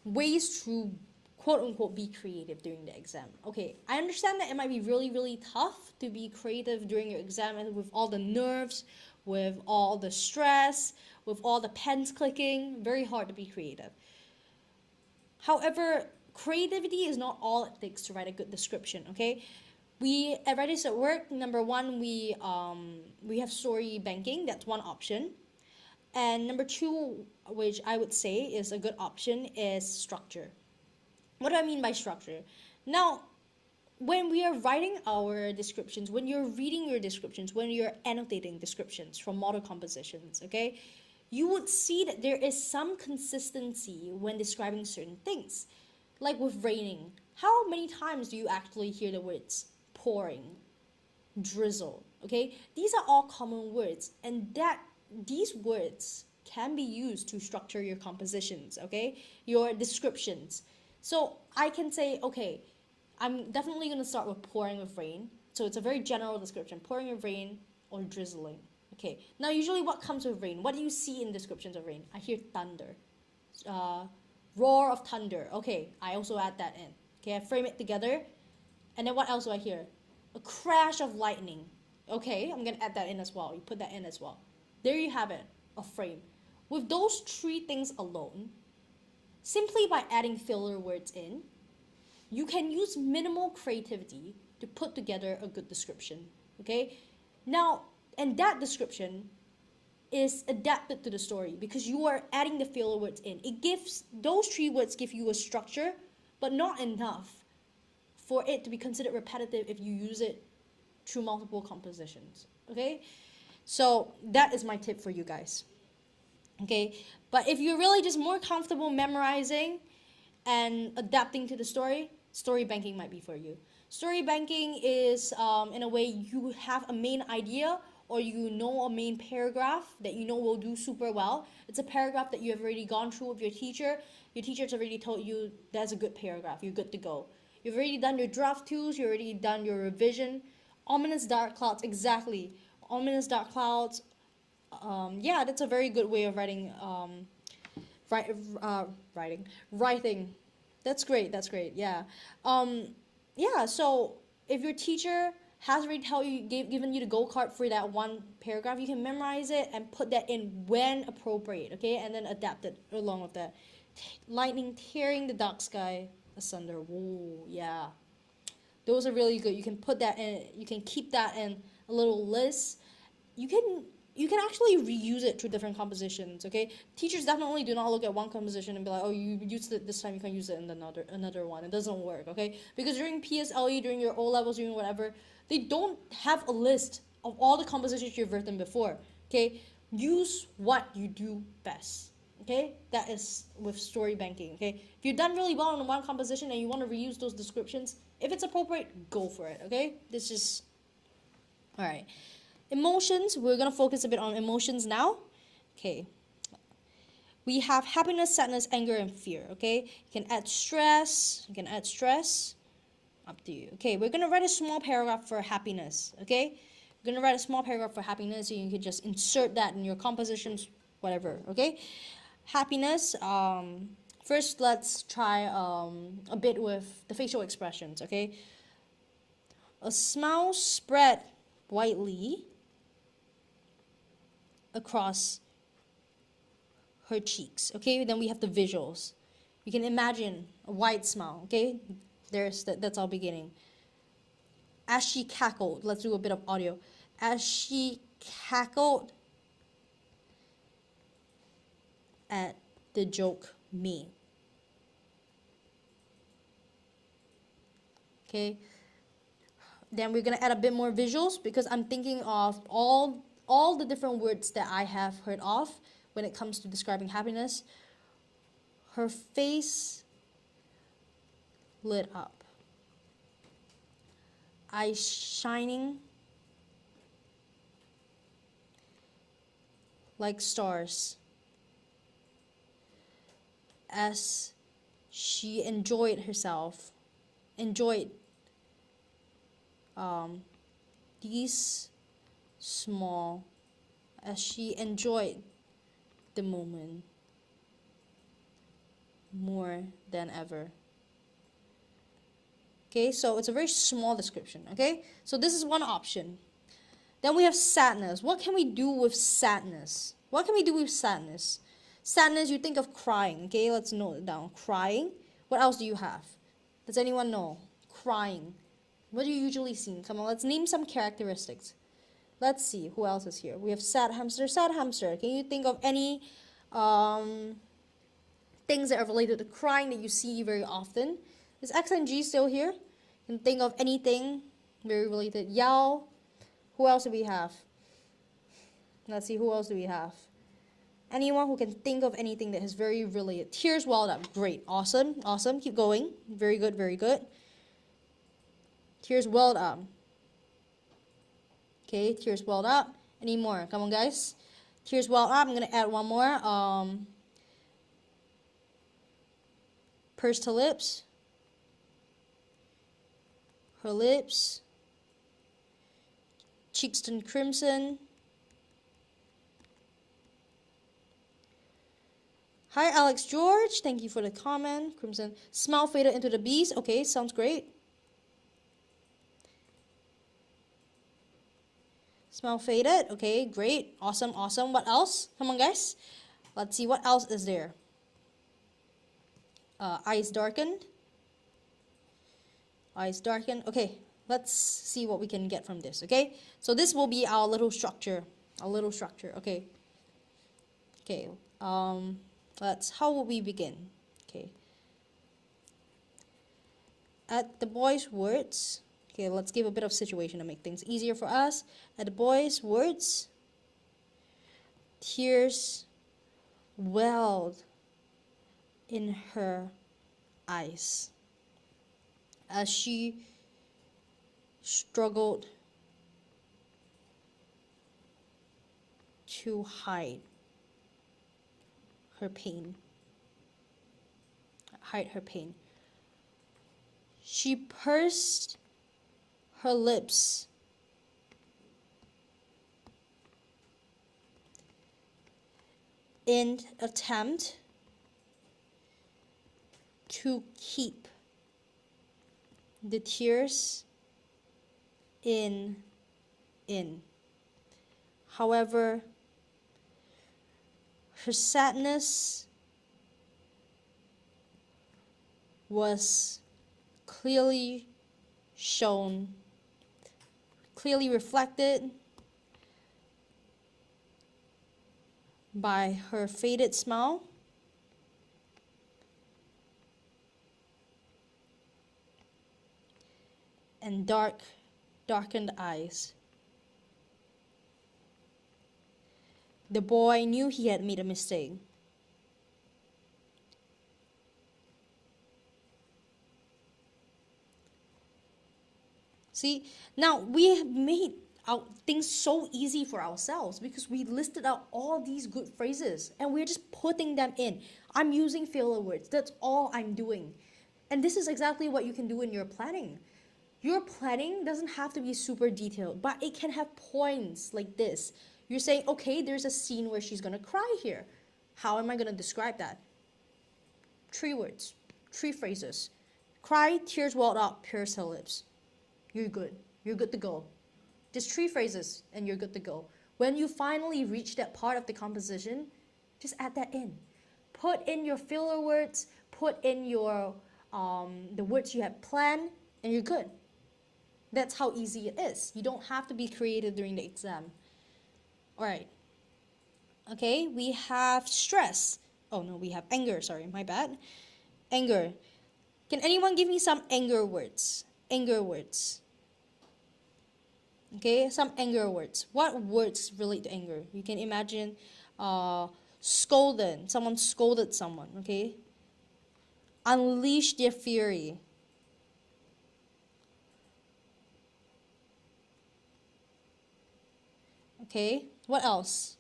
ways to quote-unquote be creative during the exam. Okay, I understand that it might be really, really tough to be creative during your exam and with all the nerves, with all the stress, with all the pens clicking. Very hard to be creative. However, creativity is not all it takes to write a good description, okay? At Writers at Work, number one, we have story banking. That's one option. And number two, which I would say is a good option, is structure. What do I mean by structure? Now, when we are writing our descriptions, when you're reading your descriptions, when you're annotating descriptions from model compositions, okay, you would see that there is some consistency when describing certain things. Like with raining, how many times do you actually hear the words pouring, drizzle, okay? These are all common words, and that these words can be used to structure your compositions, okay? Your descriptions. So I can say, okay, I'm definitely going to start with pouring with rain. So it's a very general description, pouring with rain or drizzling. Okay, now usually what comes with rain? What do you see in descriptions of rain? I hear thunder, uh, roar of thunder. Okay, I also add that in. Okay, I frame it together. And then what else do I hear? A crash of lightning. Okay, I'm gonna add that in as well. You put that in as well. There you have it, a frame. With those three things alone, simply by adding filler words in, you can use minimal creativity to put together a good description. Okay? Now, and that description is adapted to the story because you are adding the filler words in. It gives, those three words give you a structure, but not enough for it to be considered repetitive if you use it through multiple compositions. Okay? So that is my tip for you guys. Okay? But if you're really just more comfortable memorizing and adapting to the story banking might be for you. Story banking is, in a way, you have a main idea or you know a main paragraph that you know will do super well. It's a paragraph that you have already gone through with your teacher. Your teacher's already told you that's a good paragraph. You're good to go. You've already done your draft tools. You've already done your revision. Ominous dark clouds, exactly. Ominous dark clouds. Yeah, that's a very good way of writing. Writing. That's great. That's great. Yeah. Yeah. So if your teacher has already given you the go card for that one paragraph, you can memorize it and put that in when appropriate. Okay, and then adapt it along with that. Lightning tearing the dark sky asunder. Whoa, yeah. Those are really good. You can put that in. You can keep that in a little list. You can actually reuse it to different compositions. Okay, teachers definitely do not look at one composition and be like, oh, you used it this time, you can use it in another one. It doesn't work. Okay, because during PSLE, during your O levels, during whatever, they don't have a list of all the compositions you've written before. Okay, use what you do best. Okay, that is with story banking. Okay, if you've done really well in one composition and you want to reuse those descriptions, if it's appropriate, go for it. Okay, this is all right. Emotions, we're going to focus a bit on emotions now. Okay. We have happiness, sadness, anger, and fear. Okay. You can add stress. Up to you. Okay. We're going to write a small paragraph for happiness. Okay. We're going to write a small paragraph for happiness. And you can just insert that in your compositions, whatever. Okay. Happiness. First, let's try a bit with the facial expressions. Okay. A smile spread widely across her cheeks. Okay, then we have the visuals. You can imagine a wide smile. Okay, that's our beginning. As she cackled, let's do a bit of audio. As she cackled at the joke me. Okay, then we're gonna add a bit more visuals because I'm thinking of all the different words that I have heard of when it comes to describing happiness. Her face lit up. Eyes shining like stars as she enjoyed these small, as she enjoyed the moment more than ever. Okay, so it's a very small description. Okay, so this is one option. Then we have sadness. What can we do with sadness? Sadness, you think of crying. Okay, let's note it down. Crying. What else do you have? Does anyone know? Crying. What do you usually see? Come on, let's name some characteristics. Let's see, who else is here? We have sad hamster. Can you think of any things that are related to crying that you see very often? Is X and G still here? You can think of anything very related. Yao. Who else do we have? Let's see, who else do we have? Anyone who can think of anything that is very related. Tears welled up. Great. Awesome. Keep going. Very good. Tears welled up. Okay, tears welled up. Any more? Come on, guys. Tears well up. I'm gonna add one more. Pursed her lips. Her lips. Cheeks turned crimson. Hi, Alex George. Thank you for the comment. Crimson. Smile faded into the beast. Okay, sounds great. Smile faded. Okay, great. Awesome, awesome. What else? Come on, guys. Let's see what else is there. Eyes darkened. Eyes darkened. Okay, let's see what we can get from this. Okay, so this will be our little structure. Our little structure. Okay. Okay. How will we begin? Okay. At the boy's words. Okay, let's give a bit of situation to make things easier for us. At the boy's words, tears welled in her eyes as she struggled to hide her pain. She pursed her lips in attempt to keep the tears in. However, her sadness was clearly shown, clearly reflected by her faded smile and darkened eyes. The boy knew he had made a mistake. See, now we have made things so easy for ourselves because we listed out all these good phrases and we're just putting them in. I'm using filler words. That's all I'm doing. And this is exactly what you can do in your planning. Your planning doesn't have to be super detailed, but it can have points like this. You're saying, okay, there's a scene where she's gonna cry here. How am I gonna describe that? 3 words, 3 phrases. Cry, tears welled up, pursed her lips. You're good. You're good to go. Just 3 phrases and you're good to go. When you finally reach that part of the composition, just add that in. Put in your filler words, put in your the words you have planned, and you're good. That's how easy it is. You don't have to be creative during the exam. Alright. Okay, we have stress. Oh no, we have anger. Sorry, my bad. Anger. Can anyone give me some anger words? Anger words. Okay, some anger words. What words relate to anger? You can imagine scolded. Someone scolded someone, okay? Unleash their fury. Okay, what else?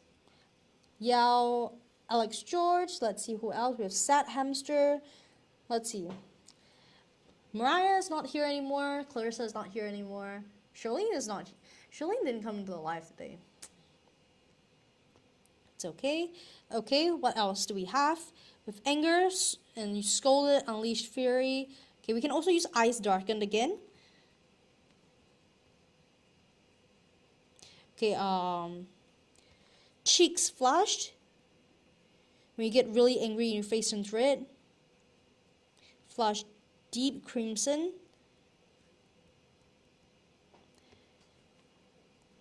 Yell, Alex George. Let's see who else. We have Sad Hamster. Let's see. Mariah is not here anymore. Clarissa is not here anymore. Charlene is not. Charlene didn't come into the live today. It's okay. Okay, what else do we have? With anger and you scolded, unleashed fury. Okay, we can also use eyes darkened again. Okay, cheeks flushed. When you get really angry and your face turns red. Flushed deep crimson.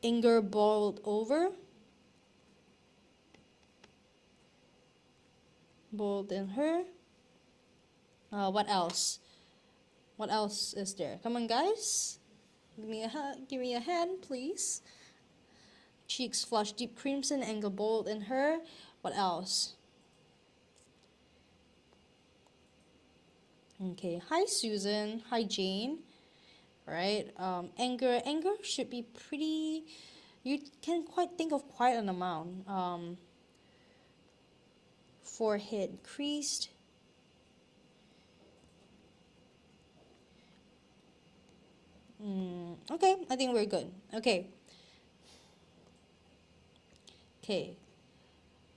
Anger boiled over. Boiled in her. What else? What else is there? Come on, guys. Give me a hand, please. Cheeks flushed deep crimson, anger boiled in her. What else? Okay, hi Susan, hi Jane. Right, anger should be pretty, You can quite think of quite an amount. Forehead creased. Okay, I think we're good. Okay. Okay.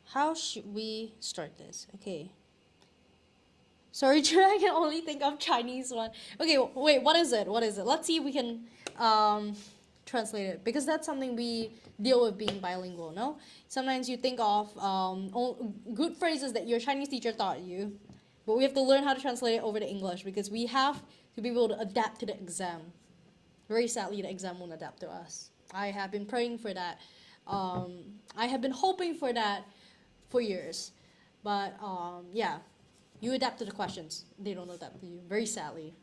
How should we start this? Okay. Sorry, I can only think of Chinese one. Okay, wait, what is it? What is it? Let's see if we can translate it, because that's something we deal with being bilingual, no? Sometimes you think of good phrases that your Chinese teacher taught you, but we have to learn how to translate it over to English because we have to be able to adapt to the exam. Very sadly, the exam won't adapt to us. I have been praying for that. I have been hoping for that for years. But yeah, you adapt to the questions. They don't adapt to you, very sadly.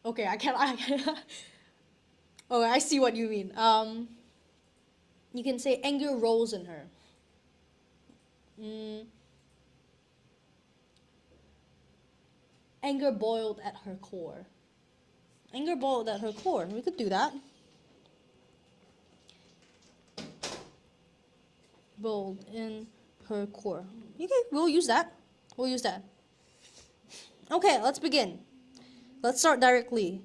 Okay, I can. Oh, I see what you mean. You can say anger rose in her. Mm, anger boiled at her core. Anger boiled at her core. We could do that. Boiled in her core. Okay, we'll use that. We'll use that. Okay, let's begin. Let's start directly.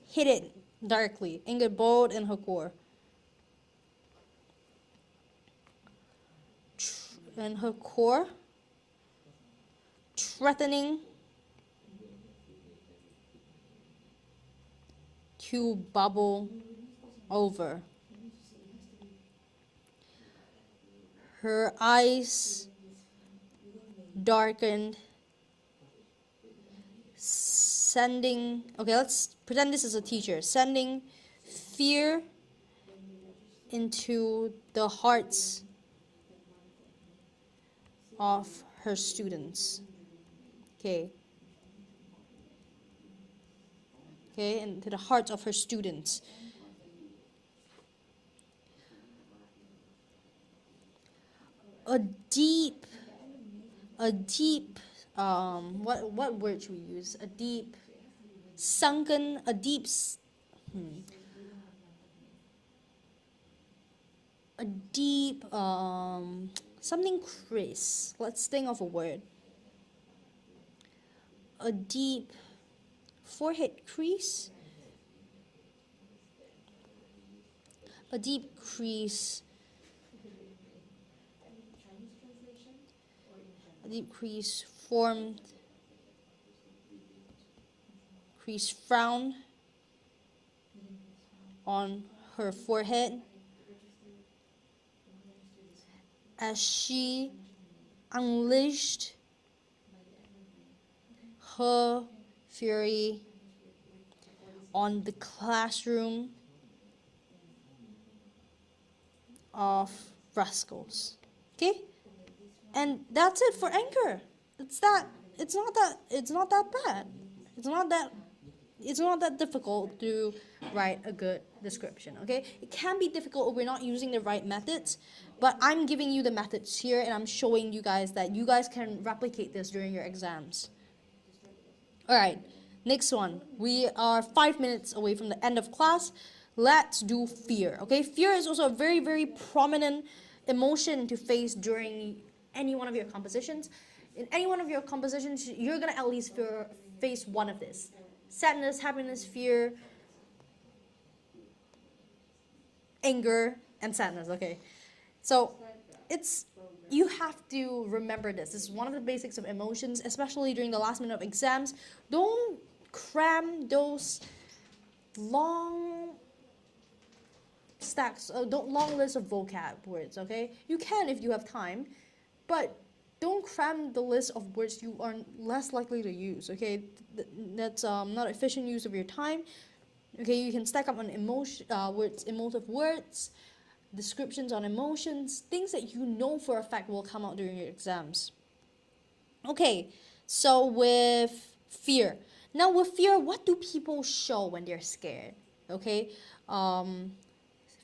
Hit it directly. Anger boiled in her core. In her core. Threatening to bubble over. Her eyes darkened, sending, okay, let's pretend this is a teacher, sending fear into the hearts of her students. Okay. Okay, into the hearts of her students. A deep, what word should we use? A deep, sunken, a deep, a deep, something crisp. Let's think of a word. A deep forehead crease. A deep crease. A deep crease formed. Crease frown on her forehead as she unleashed her fury on the classroom of rascals. Okay? And that's it for anger. It's not that bad. It's not that difficult to write a good description, okay? It can be difficult if we're not using the right methods, but I'm giving you the methods here and I'm showing you guys that you guys can replicate this during your exams. Alright, next one. We are 5 minutes away from the end of class. Let's do fear, okay? Fear is also a very, very prominent emotion to face during any one of your compositions. In any one of your compositions, you're gonna at least face one of this. Sadness, happiness, fear, anger, and sadness, okay? So, you have to remember this. This is one of the basics of emotions, especially during the last minute of exams. Don't cram those long stacks, long lists of vocab words, okay? You can if you have time, but don't cram the list of words you are less likely to use, okay? That's not efficient use of your time. Okay, you can stack up on emotive words, descriptions on emotions, things that you know for a fact will come out during your exams. Okay, so with fear. Now with fear, what do people show when they're scared? Okay,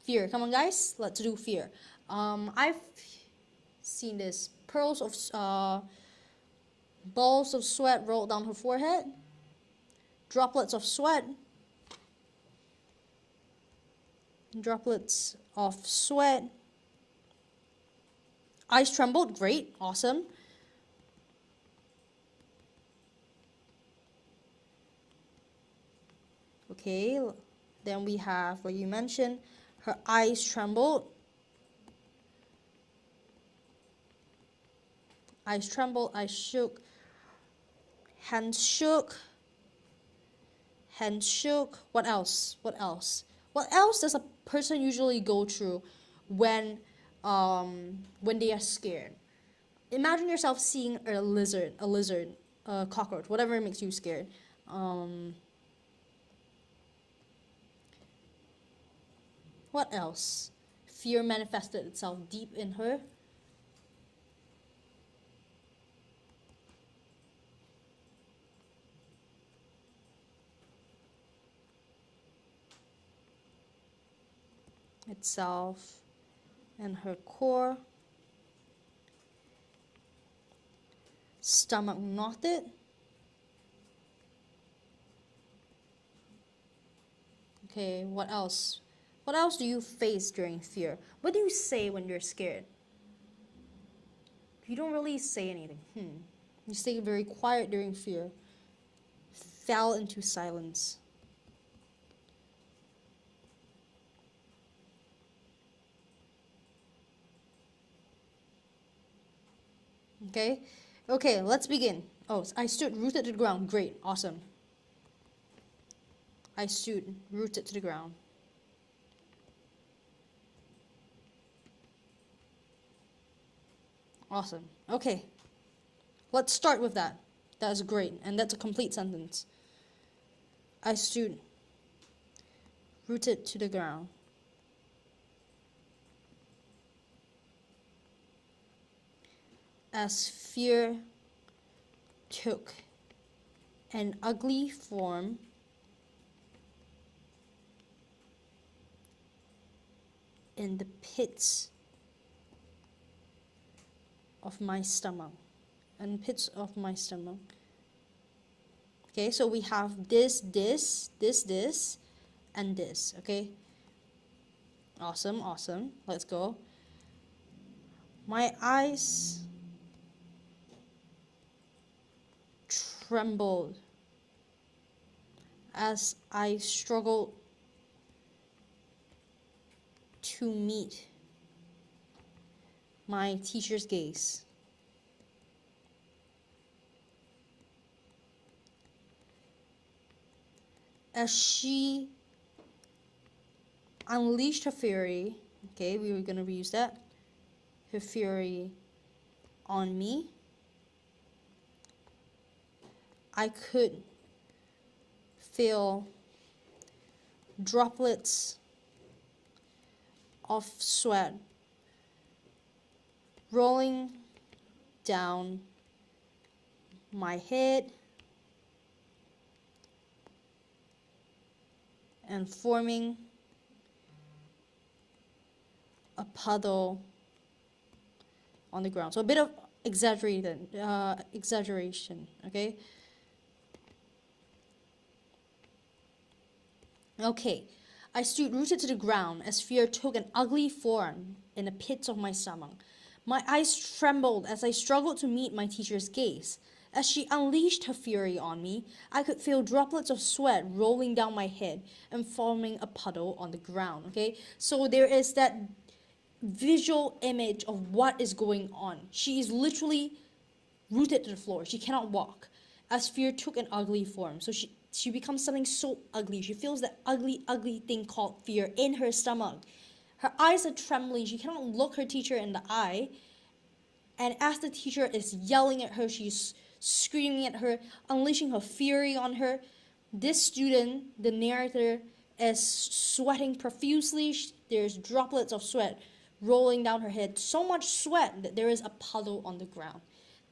fear. Come on, guys, let's do fear. I've seen this pearls of Balls of sweat rolled down her forehead. Droplets of sweat. Droplets of sweat. Eyes trembled. Great. Awesome. Okay. Then we have, like you mentioned, her eyes trembled. Eyes trembled. Eyes shook. Hands shook. Hands shook. What else? What else? What else does a person usually go through when they are scared? Imagine yourself seeing a lizard, a cockroach, whatever makes you scared. What else? Fear manifested itself deep in her. Itself and her core. Stomach knotted. Okay, what else? What else do you face during fear? What do you say when you're scared? You don't really say anything. You stay very quiet during fear. Fell into silence. Okay? Okay, let's begin. Oh, I stood rooted to the ground. Great. Awesome. I stood rooted to the ground. Awesome. Okay. Let's start with that. That's great. And that's a complete sentence. I stood rooted to the ground. As fear took an ugly form, in the pits of my stomach. And pits of my stomach. Okay, so we have this, and this. Okay. Awesome, awesome. Let's go. My eyes trembled as I struggled to meet my teacher's gaze. As she unleashed her fury, okay, we were going to reuse that, her fury on me, I could feel droplets of sweat rolling down my head and forming a puddle on the ground. So a bit of exaggeration, okay? Okay, I stood rooted to the ground as fear took an ugly form in the pits of my stomach. My eyes trembled as I struggled to meet my teacher's gaze. As she unleashed her fury on me, I could feel droplets of sweat rolling down my head and forming a puddle on the ground, okay? So there is that visual image of what is going on. She is literally rooted to the floor. She cannot walk as fear took an ugly form. So she becomes something so ugly. She feels that ugly thing called fear in her stomach. Her eyes are trembling. She cannot look her teacher in the eye. And as the teacher is yelling at her, she's screaming at her, unleashing her fury on her. This student, the narrator, is sweating profusely. There's droplets of sweat rolling down her head. So much sweat that there is a puddle on the ground.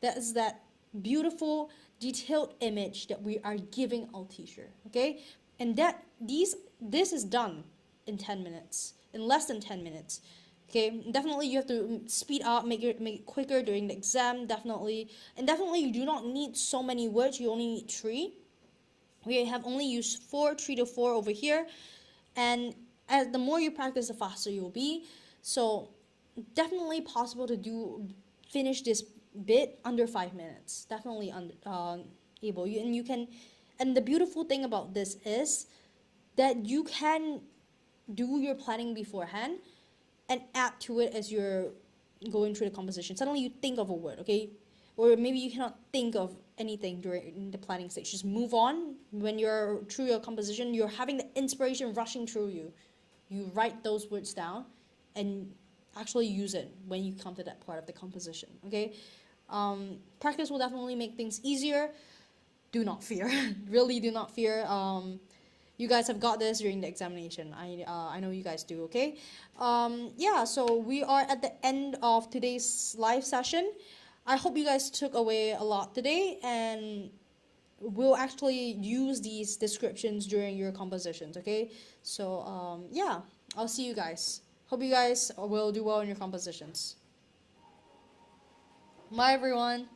That is that beautiful, detailed image that we are giving our teacher. Okay? And this is done in 10 minutes. In less than 10 minutes. Okay, definitely you have to speed up, make it quicker during the exam, definitely. And definitely you do not need so many words, you only need 3. We have only used 4, 3 to 4 over here. And as the more you practice, the faster you'll be. So definitely possible to finish this bit under 5 minutes. Definitely able. And you can, and the beautiful thing about this is that you can do your planning beforehand and add to it as you're going through the composition. Suddenly you think of a word, okay? Or maybe you cannot think of anything during the planning stage. Just move on. When you're through your composition, you're having the inspiration rushing through you. You write those words down and actually use it when you come to that part of the composition, okay? Practice will definitely make things easier. Do not fear. Really do not fear. You guys have got this during the examination. I know you guys do, okay? Yeah, so we are at the end of today's live session. I hope you guys took away a lot today, and we'll actually use these descriptions during your compositions, okay? So, yeah, I'll see you guys. Hope you guys will do well in your compositions. Bye, everyone.